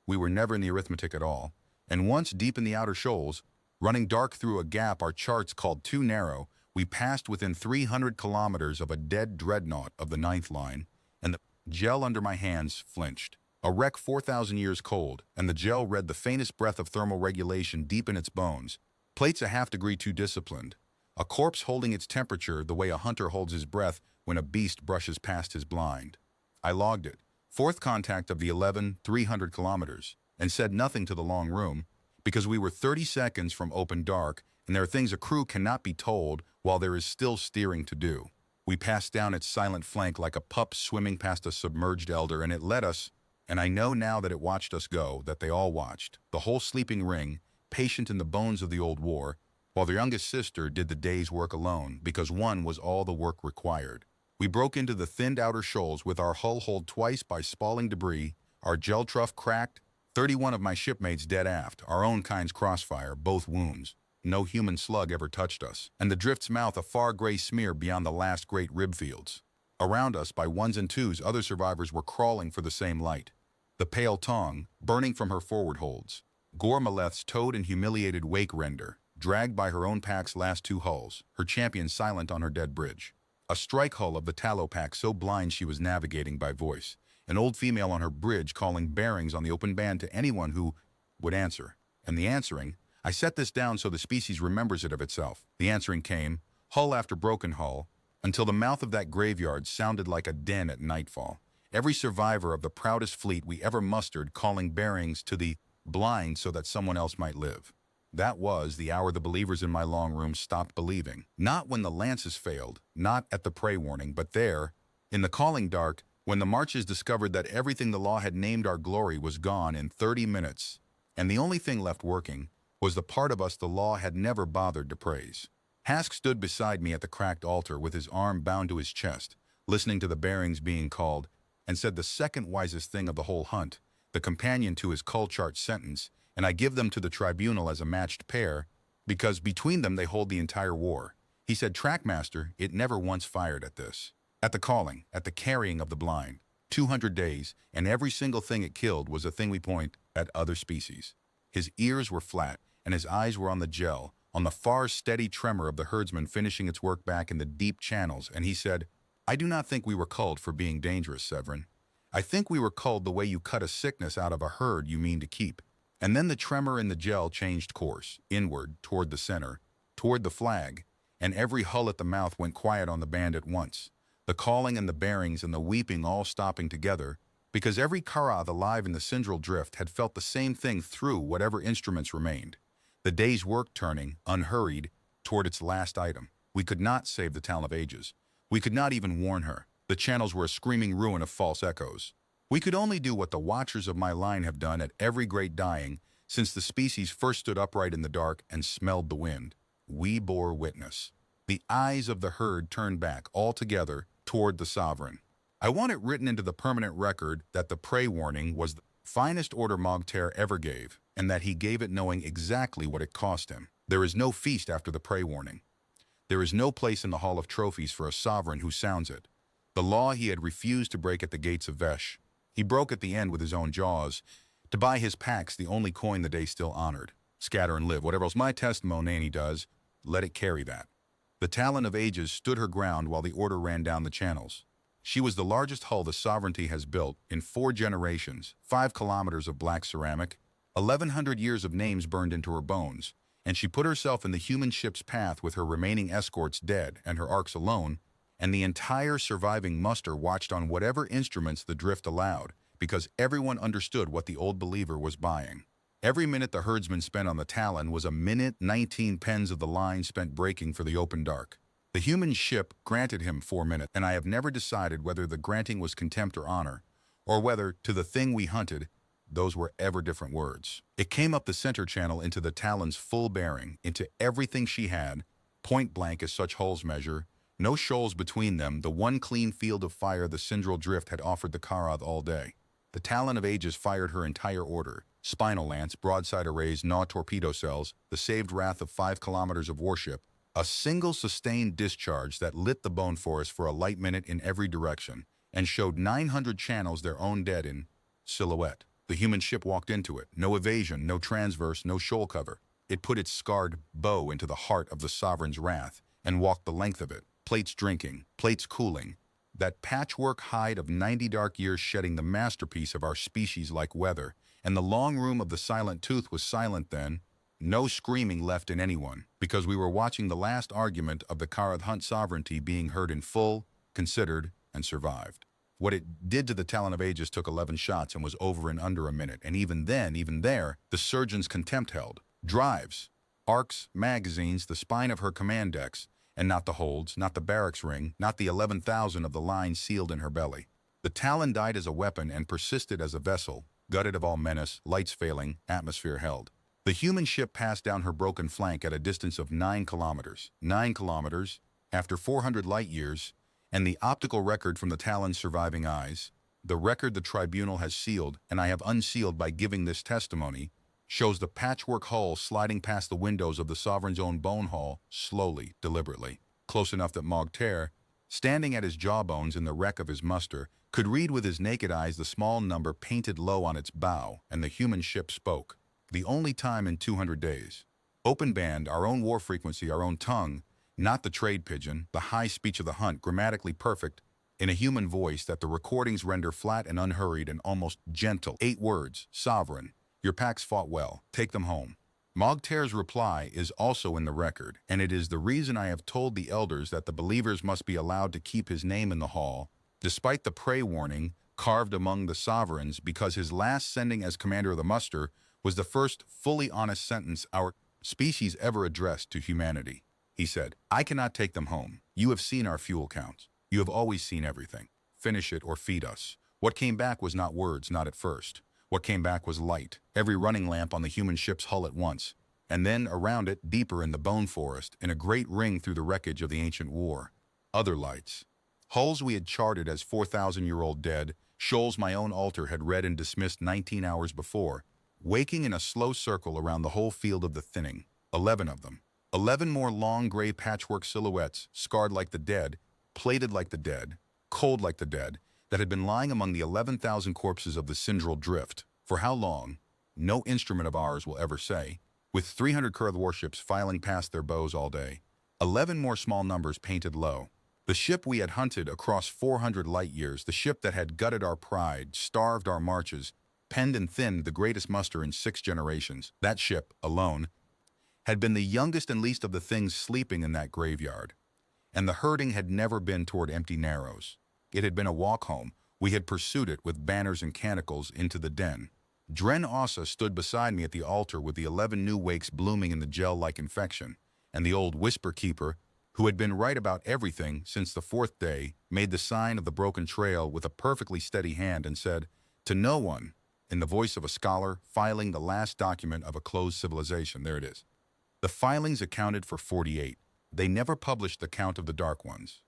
We were never in the arithmetic at all, and once deep in the outer shoals, running dark through a gap our charts called too narrow, we passed within 300 kilometers of a dead dreadnought of the 9th line, and the gel under my hands flinched. A wreck 4,000 years cold, and the gel read the faintest breath of thermal regulation deep in its bones, plates a half-degree too disciplined, a corpse holding its temperature the way a hunter holds his breath when a beast brushes past his blind. I logged it, Fourth contact of the 300 kilometers, and said nothing to the long room, because we were 30 seconds from open dark, and there are things a crew cannot be told while there is still steering to do. We passed down its silent flank like a pup swimming past a submerged elder, and it led us, and I know now that it watched us go, that they all watched, the whole sleeping ring, patient in the bones of the old war, while their youngest sister did the day's work alone, because one was all the work required. We broke into the thinned outer shoals with our hull holed twice by spalling debris, our gel trough cracked, 31 of my shipmates dead aft, our own kind's crossfire, both wounds. No human slug ever touched us, and the drift's mouth a far gray smear beyond the last great rib fields. Around us, by ones and twos, other survivors were crawling for the same light. The pale Tong, burning from her forward holds. Gore Maleth's towed and humiliated wake render, dragged by her own pack's last two hulls, her champion silent on her dead bridge. A strike hull of the tallow pack so blind she was navigating by voice. An old female on her bridge calling bearings on the open band to anyone who would answer. And the answering, I set this down so the species remembers it of itself. The answering came, hull after broken hull, until the mouth of that graveyard sounded like a den at nightfall. Every survivor of the proudest fleet we ever mustered calling bearings to the blind so that someone else might live. That was the hour the believers in my long room stopped believing. Not when the lances failed, not at the prey warning, but there, in the calling dark, when the marches discovered that everything the law had named our glory was gone in 30 minutes, and the only thing left working was the part of us the law had never bothered to praise. Hask stood beside me at the cracked altar with his arm bound to his chest, listening to the bearings being called, and said the second wisest thing of the whole hunt, the companion to his cull chart sentence, and I give them to the tribunal as a matched pair, because between them they hold the entire war. He said, Trackmaster, it never once fired at this. At the calling, at the carrying of the blind. 200 days, and every single thing it killed was a thing we point at other species. His ears were flat, and his eyes were on the gel, on the far steady tremor of the herdsman finishing its work back in the deep channels, and he said, I do not think we were culled for being dangerous, Severin. I think we were culled the way you cut a sickness out of a herd you mean to keep. And then the tremor in the gel changed course, inward, toward the center, toward the flag, and every hull at the mouth went quiet on the band at once. The calling and the bearings and the weeping all stopping together, because every Karath alive in the Syndral drift had felt the same thing through whatever instruments remained. The day's work turning, unhurried, toward its last item. We could not save the Talon of Ages. We could not even warn her. The channels were a screaming ruin of false echoes. We could only do what the watchers of my line have done at every great dying since the species first stood upright in the dark and smelled the wind. We bore witness. The eyes of the herd turned back altogether toward the sovereign. I want it written into the permanent record that the prey warning was the finest order Mogtair ever gave, and that he gave it knowing exactly what it cost him. There is no feast after the prey warning. There is no place in the Hall of Trophies for a sovereign who sounds it. The law he had refused to break at the gates of Vesh, he broke at the end with his own jaws, to buy his packs the only coin the day still honored. Scatter and live. Whatever else my testimony does, let it carry that. The Talon of Ages stood her ground while the order ran down the channels. She was the largest hull the sovereignty has built in 4 generations, 5 kilometers of black ceramic, 1,100 years of names burned into her bones, and she put herself in the human ship's path with her remaining escorts dead and her arcs alone, and the entire surviving muster watched on whatever instruments the drift allowed, because everyone understood what the old believer was buying. Every minute the herdsman spent on the Talon was a minute 19 pens of the line spent breaking for the open dark. The human ship granted him 4 minutes, and I have never decided whether the granting was contempt or honor, or whether, to the thing we hunted, those were ever different words. It came up the center channel into the Talon's full bearing, into everything she had, point blank as such hulls measure, no shoals between them, the one clean field of fire the Syndral drift had offered the Karath all day. The Talon of Ages fired her entire order, spinal lance, broadside arrays, gnaw torpedo cells, the saved wrath of 5 kilometers of warship, a single sustained discharge that lit the bone forest for a light minute in every direction, and showed 900 channels their own dead in silhouette. The human ship walked into it, no evasion, no transverse, no shoal cover. It put its scarred bow into the heart of the sovereign's wrath, and walked the length of it, plates drinking, plates cooling, that patchwork hide of 90 dark years shedding the masterpiece of our species like weather, and the long room of the silent tooth was silent then, no screaming left in anyone, because we were watching the last argument of the Karath hunt sovereignty being heard in full, considered, and survived. What it did to the Talon of Ages took 11 shots and was over in under a minute, and even then, even there, the surgeon's contempt held. Drives, arcs, magazines, the spine of her command decks, and not the holds, not the barracks ring, not the 11,000 of the line sealed in her belly. The Talon died as a weapon and persisted as a vessel, gutted of all menace, lights failing, atmosphere held. The human ship passed down her broken flank at a distance of 9 kilometers. 9 kilometers, after 400 light years, and the optical record from the Talon's surviving eyes, the record the tribunal has sealed, and I have unsealed by giving this testimony, shows the patchwork hull sliding past the windows of the Sovereign's own bone hall, slowly, deliberately, close enough that Mogtair, standing at his jawbones in the wreck of his muster, could read with his naked eyes the small number painted low on its bow, and the human ship spoke. The only time in 200 days. Open band, our own war frequency, our own tongue, not the trade pigeon, the high speech of the hunt, grammatically perfect, in a human voice that the recordings render flat and unhurried and almost gentle. 8 words, sovereign. Your packs fought well. Take them home. Mogtair's reply is also in the record, and it is the reason I have told the elders that the believers must be allowed to keep his name in the hall, despite the prey warning carved among the sovereigns, because his last sending as commander of the muster was the first fully honest sentence our species ever addressed to humanity. He said, I cannot take them home. You have seen our fuel counts. You have always seen everything. Finish it or feed us. What came back was not words, not at first. What came back was light, every running lamp on the human ship's hull at once, and then around it, deeper in the bone forest, in a great ring through the wreckage of the ancient war. Other lights. Hulls we had charted as 4,000-year-old dead, shoals my own altar had read and dismissed 19 hours before, waking in a slow circle around the whole field of the thinning. 11 of them. 11 more long gray patchwork silhouettes, scarred like the dead, plated like the dead, cold like the dead, that had been lying among the 11,000 corpses of the Syndral drift. For how long? No instrument of ours will ever say, with 300 Kurth warships filing past their bows all day. 11 more small numbers painted low. The ship we had hunted across 400 light years, the ship that had gutted our pride, starved our marches, penned and thinned the greatest muster in 6 generations. That ship, alone, had been the youngest and least of the things sleeping in that graveyard. And the herding had never been toward empty narrows. It had been a walk home. We had pursued it with banners and canticles into the den. Dren Ossa stood beside me at the altar with the 11 new wakes blooming in the gel-like infection, and the old whisper keeper, who had been right about everything since the 4th day, made the sign of the broken trail with a perfectly steady hand and said, to no one, in the voice of a scholar filing the last document of a closed civilization. There it is. The filings accounted for 48. They never published the count of the Dark Ones.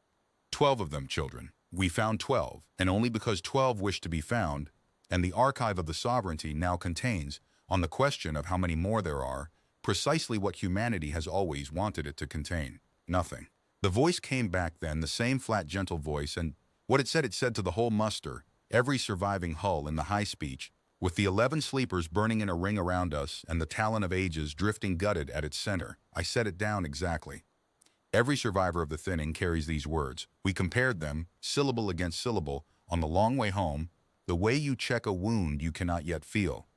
12 of them, children. We found 12, and only because 12 wished to be found, and the archive of the sovereignty now contains, on the question of how many more there are, precisely what humanity has always wanted it to contain. Nothing. The voice came back then, the same flat, gentle voice, and what it said to the whole muster, every surviving hull in the high speech, with the 11 sleepers burning in a ring around us and the Talon of Ages drifting gutted at its center. I set it down exactly. Every survivor of the thinning carries these words. We compared them, syllable against syllable, on the long way home, the way you check a wound you cannot yet feel.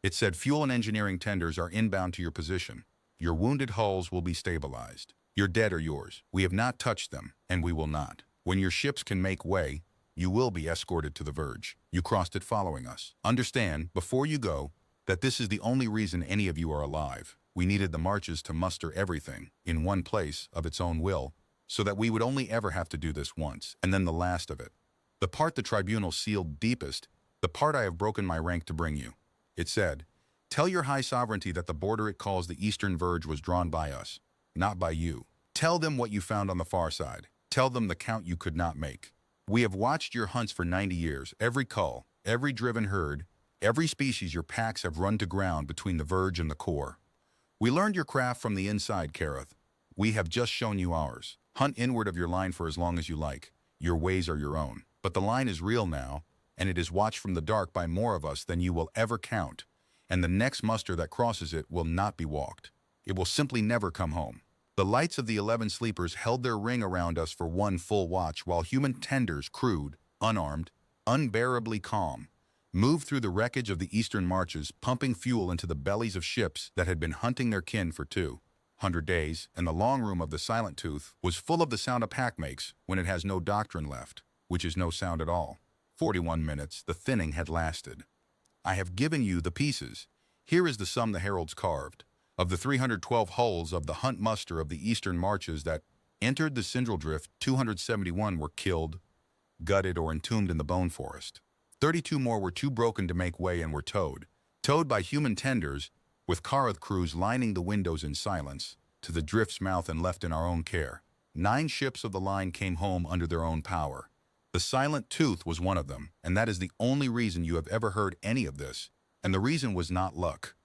It said fuel and engineering tenders are inbound to your position. Your wounded hulls will be stabilized. Your dead are yours. We have not touched them, and we will not. When your ships can make way, you will be escorted to the verge. You crossed it following us. Understand, before you go, that this is the only reason any of you are alive. We needed the marches to muster everything, in one place, of its own will, so that we would only ever have to do this once, and then the last of it. The part the tribunal sealed deepest, the part I have broken my rank to bring you. It said, tell your high sovereignty that the border it calls the eastern verge was drawn by us, not by you. Tell them what you found on the far side. Tell them the count you could not make. We have watched your hunts for 90 years, every cull, every driven herd, every species your packs have run to ground between the verge and the core. We learned your craft from the inside, Kareth. We have just shown you ours. Hunt inward of your line for as long as you like. Your ways are your own. But the line is real now, and it is watched from the dark by more of us than you will ever count, and the next muster that crosses it will not be walked. It will simply never come home. The lights of the 11 sleepers held their ring around us for one full watch while human tenders, crude, unarmed, unbearably calm, moved through the wreckage of the eastern marches, pumping fuel into the bellies of ships that had been hunting their kin for 200 days, and the long room of the Silent Tooth was full of the sound a pack makes when it has no doctrine left, which is no sound at all. 41 minutes the thinning had lasted. I have given you the pieces. Here is the sum the heralds carved. Of the 312 hulls of the hunt muster of the eastern marches that entered the Sindral Drift, 271 were killed, gutted, or entombed in the bone forest. 32 more were too broken to make way and were towed by human tenders, with Karath crews lining the windows in silence, to the drift's mouth and left in our own care. 9 ships of the line came home under their own power. The Silent Tooth was one of them, and that is the only reason you have ever heard any of this, and the reason was not luck.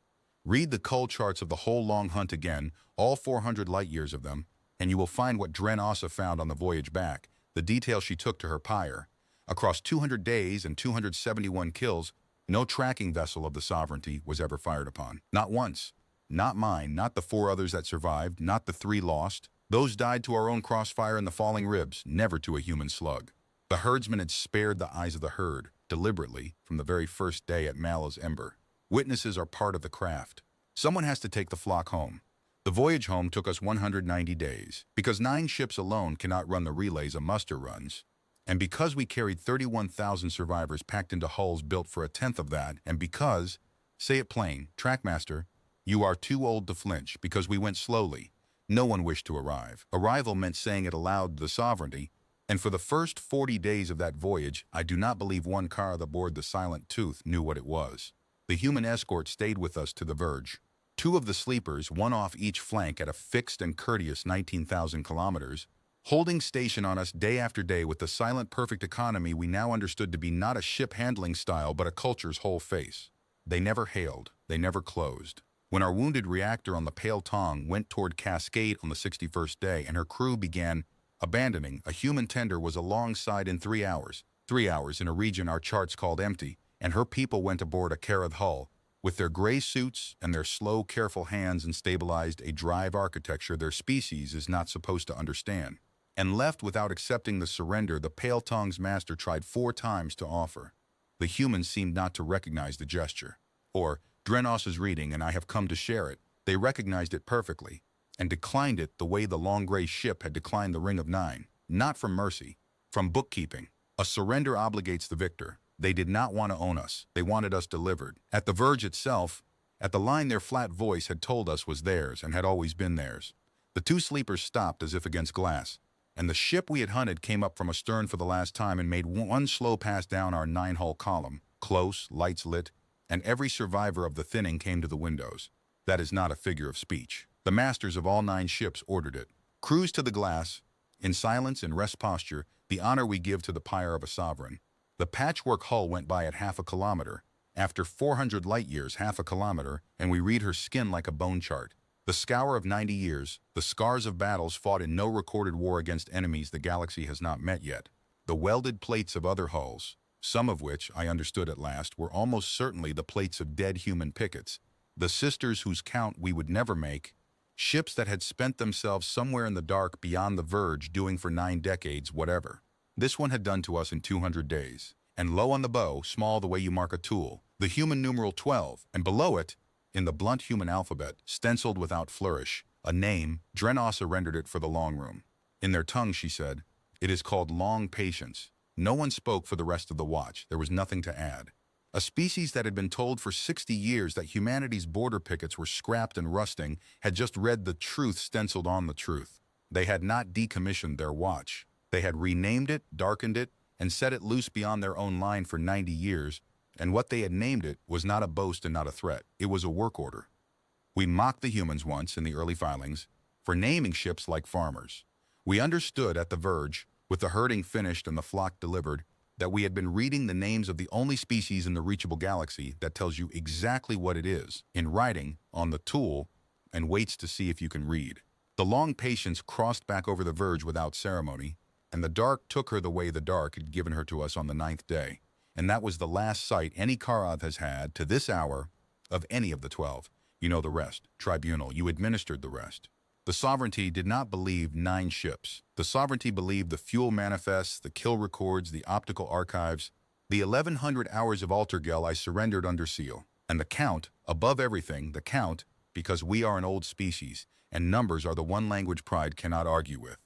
Read the cull charts of the whole long hunt again, all 400 light-years of them, and you will find what Dren Ossa found on the voyage back, the detail she took to her pyre. Across 200 days and 271 kills, no tracking vessel of the Sovereignty was ever fired upon. Not once. Not mine, not the 4 others that survived, not the 3 lost. Those died to our own crossfire and the falling ribs, never to a human slug. The herdsman had spared the eyes of the herd, deliberately, from the very first day at Mallow's Ember. Witnesses are part of the craft. Someone has to take the flock home. The voyage home took us 190 days, because 9 ships alone cannot run the relays a muster runs. And because we carried 31,000 survivors packed into hulls built for a tenth of that, and because, say it plain, Trackmaster, you are too old to flinch, because we went slowly. No one wished to arrive. Arrival meant saying it aloud to the Sovereignty, and for the first 40 days of that voyage, I do not believe one Karath aboard the Silent Tooth knew what it was. The human escort stayed with us to the verge. 2 of the sleepers, 1 off each flank at a fixed and courteous 19,000 kilometers, holding station on us day after day with the silent perfect economy we now understood to be not a ship handling style but a culture's whole face. They never hailed, they never closed. When our wounded reactor on the Pale Tong went toward Cascade on the 61st day and her crew began abandoning, a human tender was alongside in 3 hours. 3 hours in a region our charts called empty, and her people went aboard a Karath hull, with their gray suits and their slow, careful hands, and stabilized a drive architecture their species is not supposed to understand. And left without accepting the surrender the Pale Tong's master tried 4 times to offer. The humans seemed not to recognize the gesture. Or, Dren Ossa's reading, and I have come to share it, they recognized it perfectly, and declined it the way the long gray ship had declined the Ring of Nine. Not from mercy, from bookkeeping. A surrender obligates the victor. They did not want to own us. They wanted us delivered. At the verge itself, at the line their flat voice had told us was theirs and had always been theirs. The 2 sleepers stopped as if against glass, and the ship we had hunted came up from astern for the last time and made one slow pass down our 9-hull column, close, lights lit, and every survivor of the thinning came to the windows. That is not a figure of speech. The masters of all 9 ships ordered it. Cruise to the glass, in silence and rest posture, the honor we give to the pyre of a sovereign. The patchwork hull went by at half a kilometer. After 400 light-years, half a kilometer, and we read her skin like a bone chart. The scour of 90 years, the scars of battles fought in no recorded war against enemies the galaxy has not met yet. The welded plates of other hulls, some of which, I understood at last, were almost certainly the plates of dead human pickets. The sisters whose count we would never make, ships that had spent themselves somewhere in the dark beyond the verge doing for 9 decades whatever. This one had done to us in 200 days. And low on the bow, small the way you mark a tool, the human numeral 12, and below it, in the blunt human alphabet, stenciled without flourish, a name. Dren Ossa rendered it for the long room. In their tongue, she said, it is called long patience. No one spoke for the rest of the watch. There was nothing to add. A species that had been told for 60 years that humanity's border pickets were scrapped and rusting had just read the truth stenciled on the truth. They had not decommissioned their watch. They had renamed it, darkened it, and set it loose beyond their own line for 90 years, and what they had named it was not a boast and not a threat. It was a work order. We mocked the humans once in the early filings for naming ships like farmers. We understood at the verge, with the herding finished and the flock delivered, that we had been reading the names of the only species in the reachable galaxy that tells you exactly what it is, in writing, on the tool, and waits to see if you can read. The long patience crossed back over the verge without ceremony, and the dark took her the way the dark had given her to us on the 9th day. And that was the last sight any Karath has had, to this hour, of any of the 12. You know the rest. Tribunal, you administered the rest. The Sovereignty did not believe 9 ships. The Sovereignty believed the fuel manifests, the kill records, the optical archives, the 1,100 hours of Altergel I surrendered under seal. And the count, above everything, the count, because we are an old species, and numbers are the one language pride cannot argue with.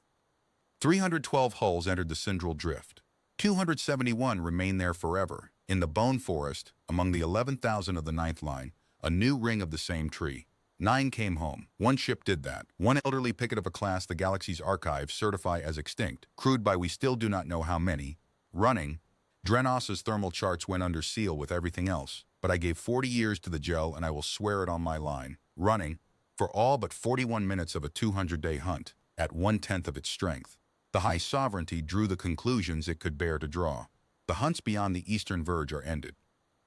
312 hulls entered the Sindral Drift. 271 remain there forever. In the bone forest, among the 11,000 of the ninth line, a new ring of the same tree. 9 came home. One ship did that. One elderly picket of a class the galaxy's archives certify as extinct, crewed by we still do not know how many. Running, Dreadnought's thermal charts went under seal with everything else, but I gave 40 years to the gel and I will swear it on my line. Running, for all but 41 minutes of a 200-day hunt, at 1/10 of its strength. The High Sovereignty drew the conclusions it could bear to draw. The hunts beyond the eastern verge are ended.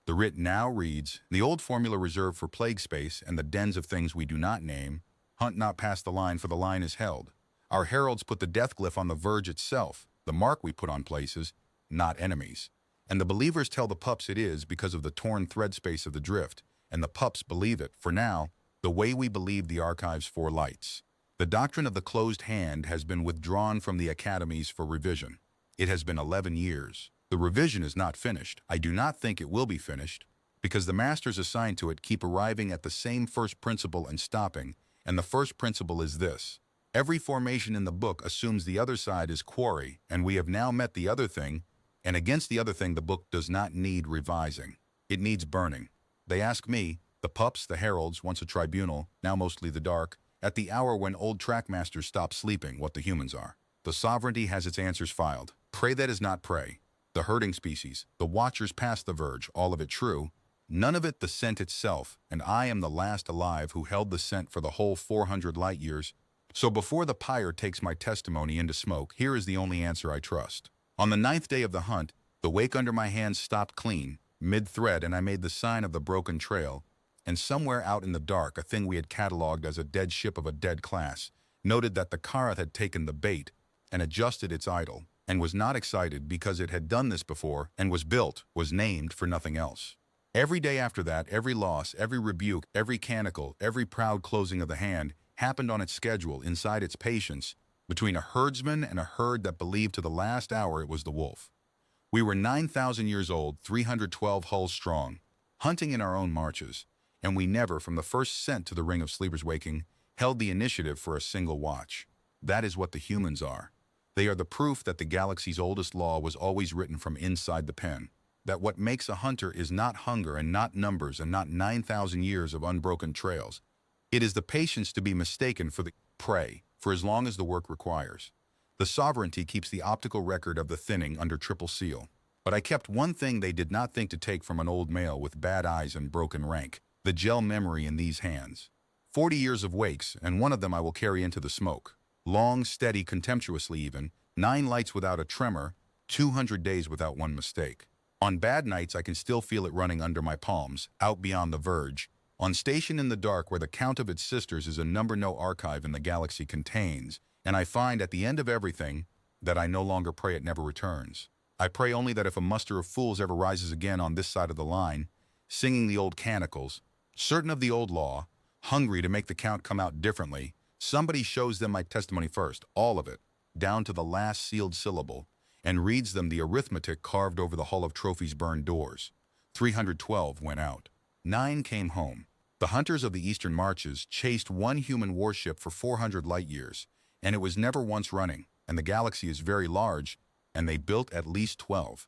The writ now reads, the old formula reserved for plague space and the dens of things we do not name, hunt not past the line for the line is held. Our heralds put the death glyph on the verge itself, the mark we put on places, not enemies. And the believers tell the pups it is because of the torn thread space of the drift, and the pups believe it, for now, the way we believe the archive's 4 lights. The doctrine of the closed hand has been withdrawn from the academies for revision. It has been 11 years. The revision is not finished. I do not think it will be finished, because the masters assigned to it keep arriving at the same first principle and stopping, and the first principle is this. Every formation in the book assumes the other side is quarry, and we have now met the other thing, and against the other thing the book does not need revising. It needs burning. They ask me, the pups, the heralds, once a tribunal, now mostly the dark, at the hour when old trackmasters stop sleeping, what the humans are. The sovereignty has its answers filed. Prey that is not prey. The herding species, the watchers past the verge, all of it true. None of it the scent itself, and I am the last alive who held the scent for the whole 400 light years. So before the pyre takes my testimony into smoke, here is the only answer I trust. On the 9th day of the hunt, the wake under my hands stopped clean, mid-thread, and I made the sign of the broken trail, and somewhere out in the dark, a thing we had catalogued as a dead ship of a dead class, noted that the Karath had taken the bait and adjusted its idol, and was not excited because it had done this before and was built, was named for nothing else. Every day after that, every loss, every rebuke, every canicle, every proud closing of the hand happened on its schedule, inside its patience, between a herdsman and a herd that believed to the last hour it was the wolf. We were 9,000 years old, 312 hulls strong, hunting in our own marches, and we never, from the first scent to the ring of sleepers waking, held the initiative for a single watch. That is what the humans are. They are the proof that the galaxy's oldest law was always written from inside the pen, that what makes a hunter is not hunger and not numbers and not 9,000 years of unbroken trails. It is the patience to be mistaken for the prey, for as long as the work requires. The sovereignty keeps the optical record of the thinning under triple seal. But I kept one thing they did not think to take from an old male with bad eyes and broken rank, the gel memory in these hands. 40 years of wakes, and one of them I will carry into the smoke. Long, steady, contemptuously even, 9 lights without a tremor, 200 days without one mistake. On bad nights I can still feel it running under my palms, out beyond the verge, on station in the dark where the count of its sisters is a number no archive in the galaxy contains, and I find at the end of everything that I no longer pray it never returns. I pray only that if a muster of fools ever rises again on this side of the line, singing the old canticles, certain of the old law, hungry to make the count come out differently, somebody shows them my testimony first, all of it, down to the last sealed syllable, and reads them the arithmetic carved over the Hall of Trophies burned doors. 312 went out. 9 came home. The hunters of the eastern marches chased one human warship for 400 light years, and it was never once running, and the galaxy is very large, and they built at least 12.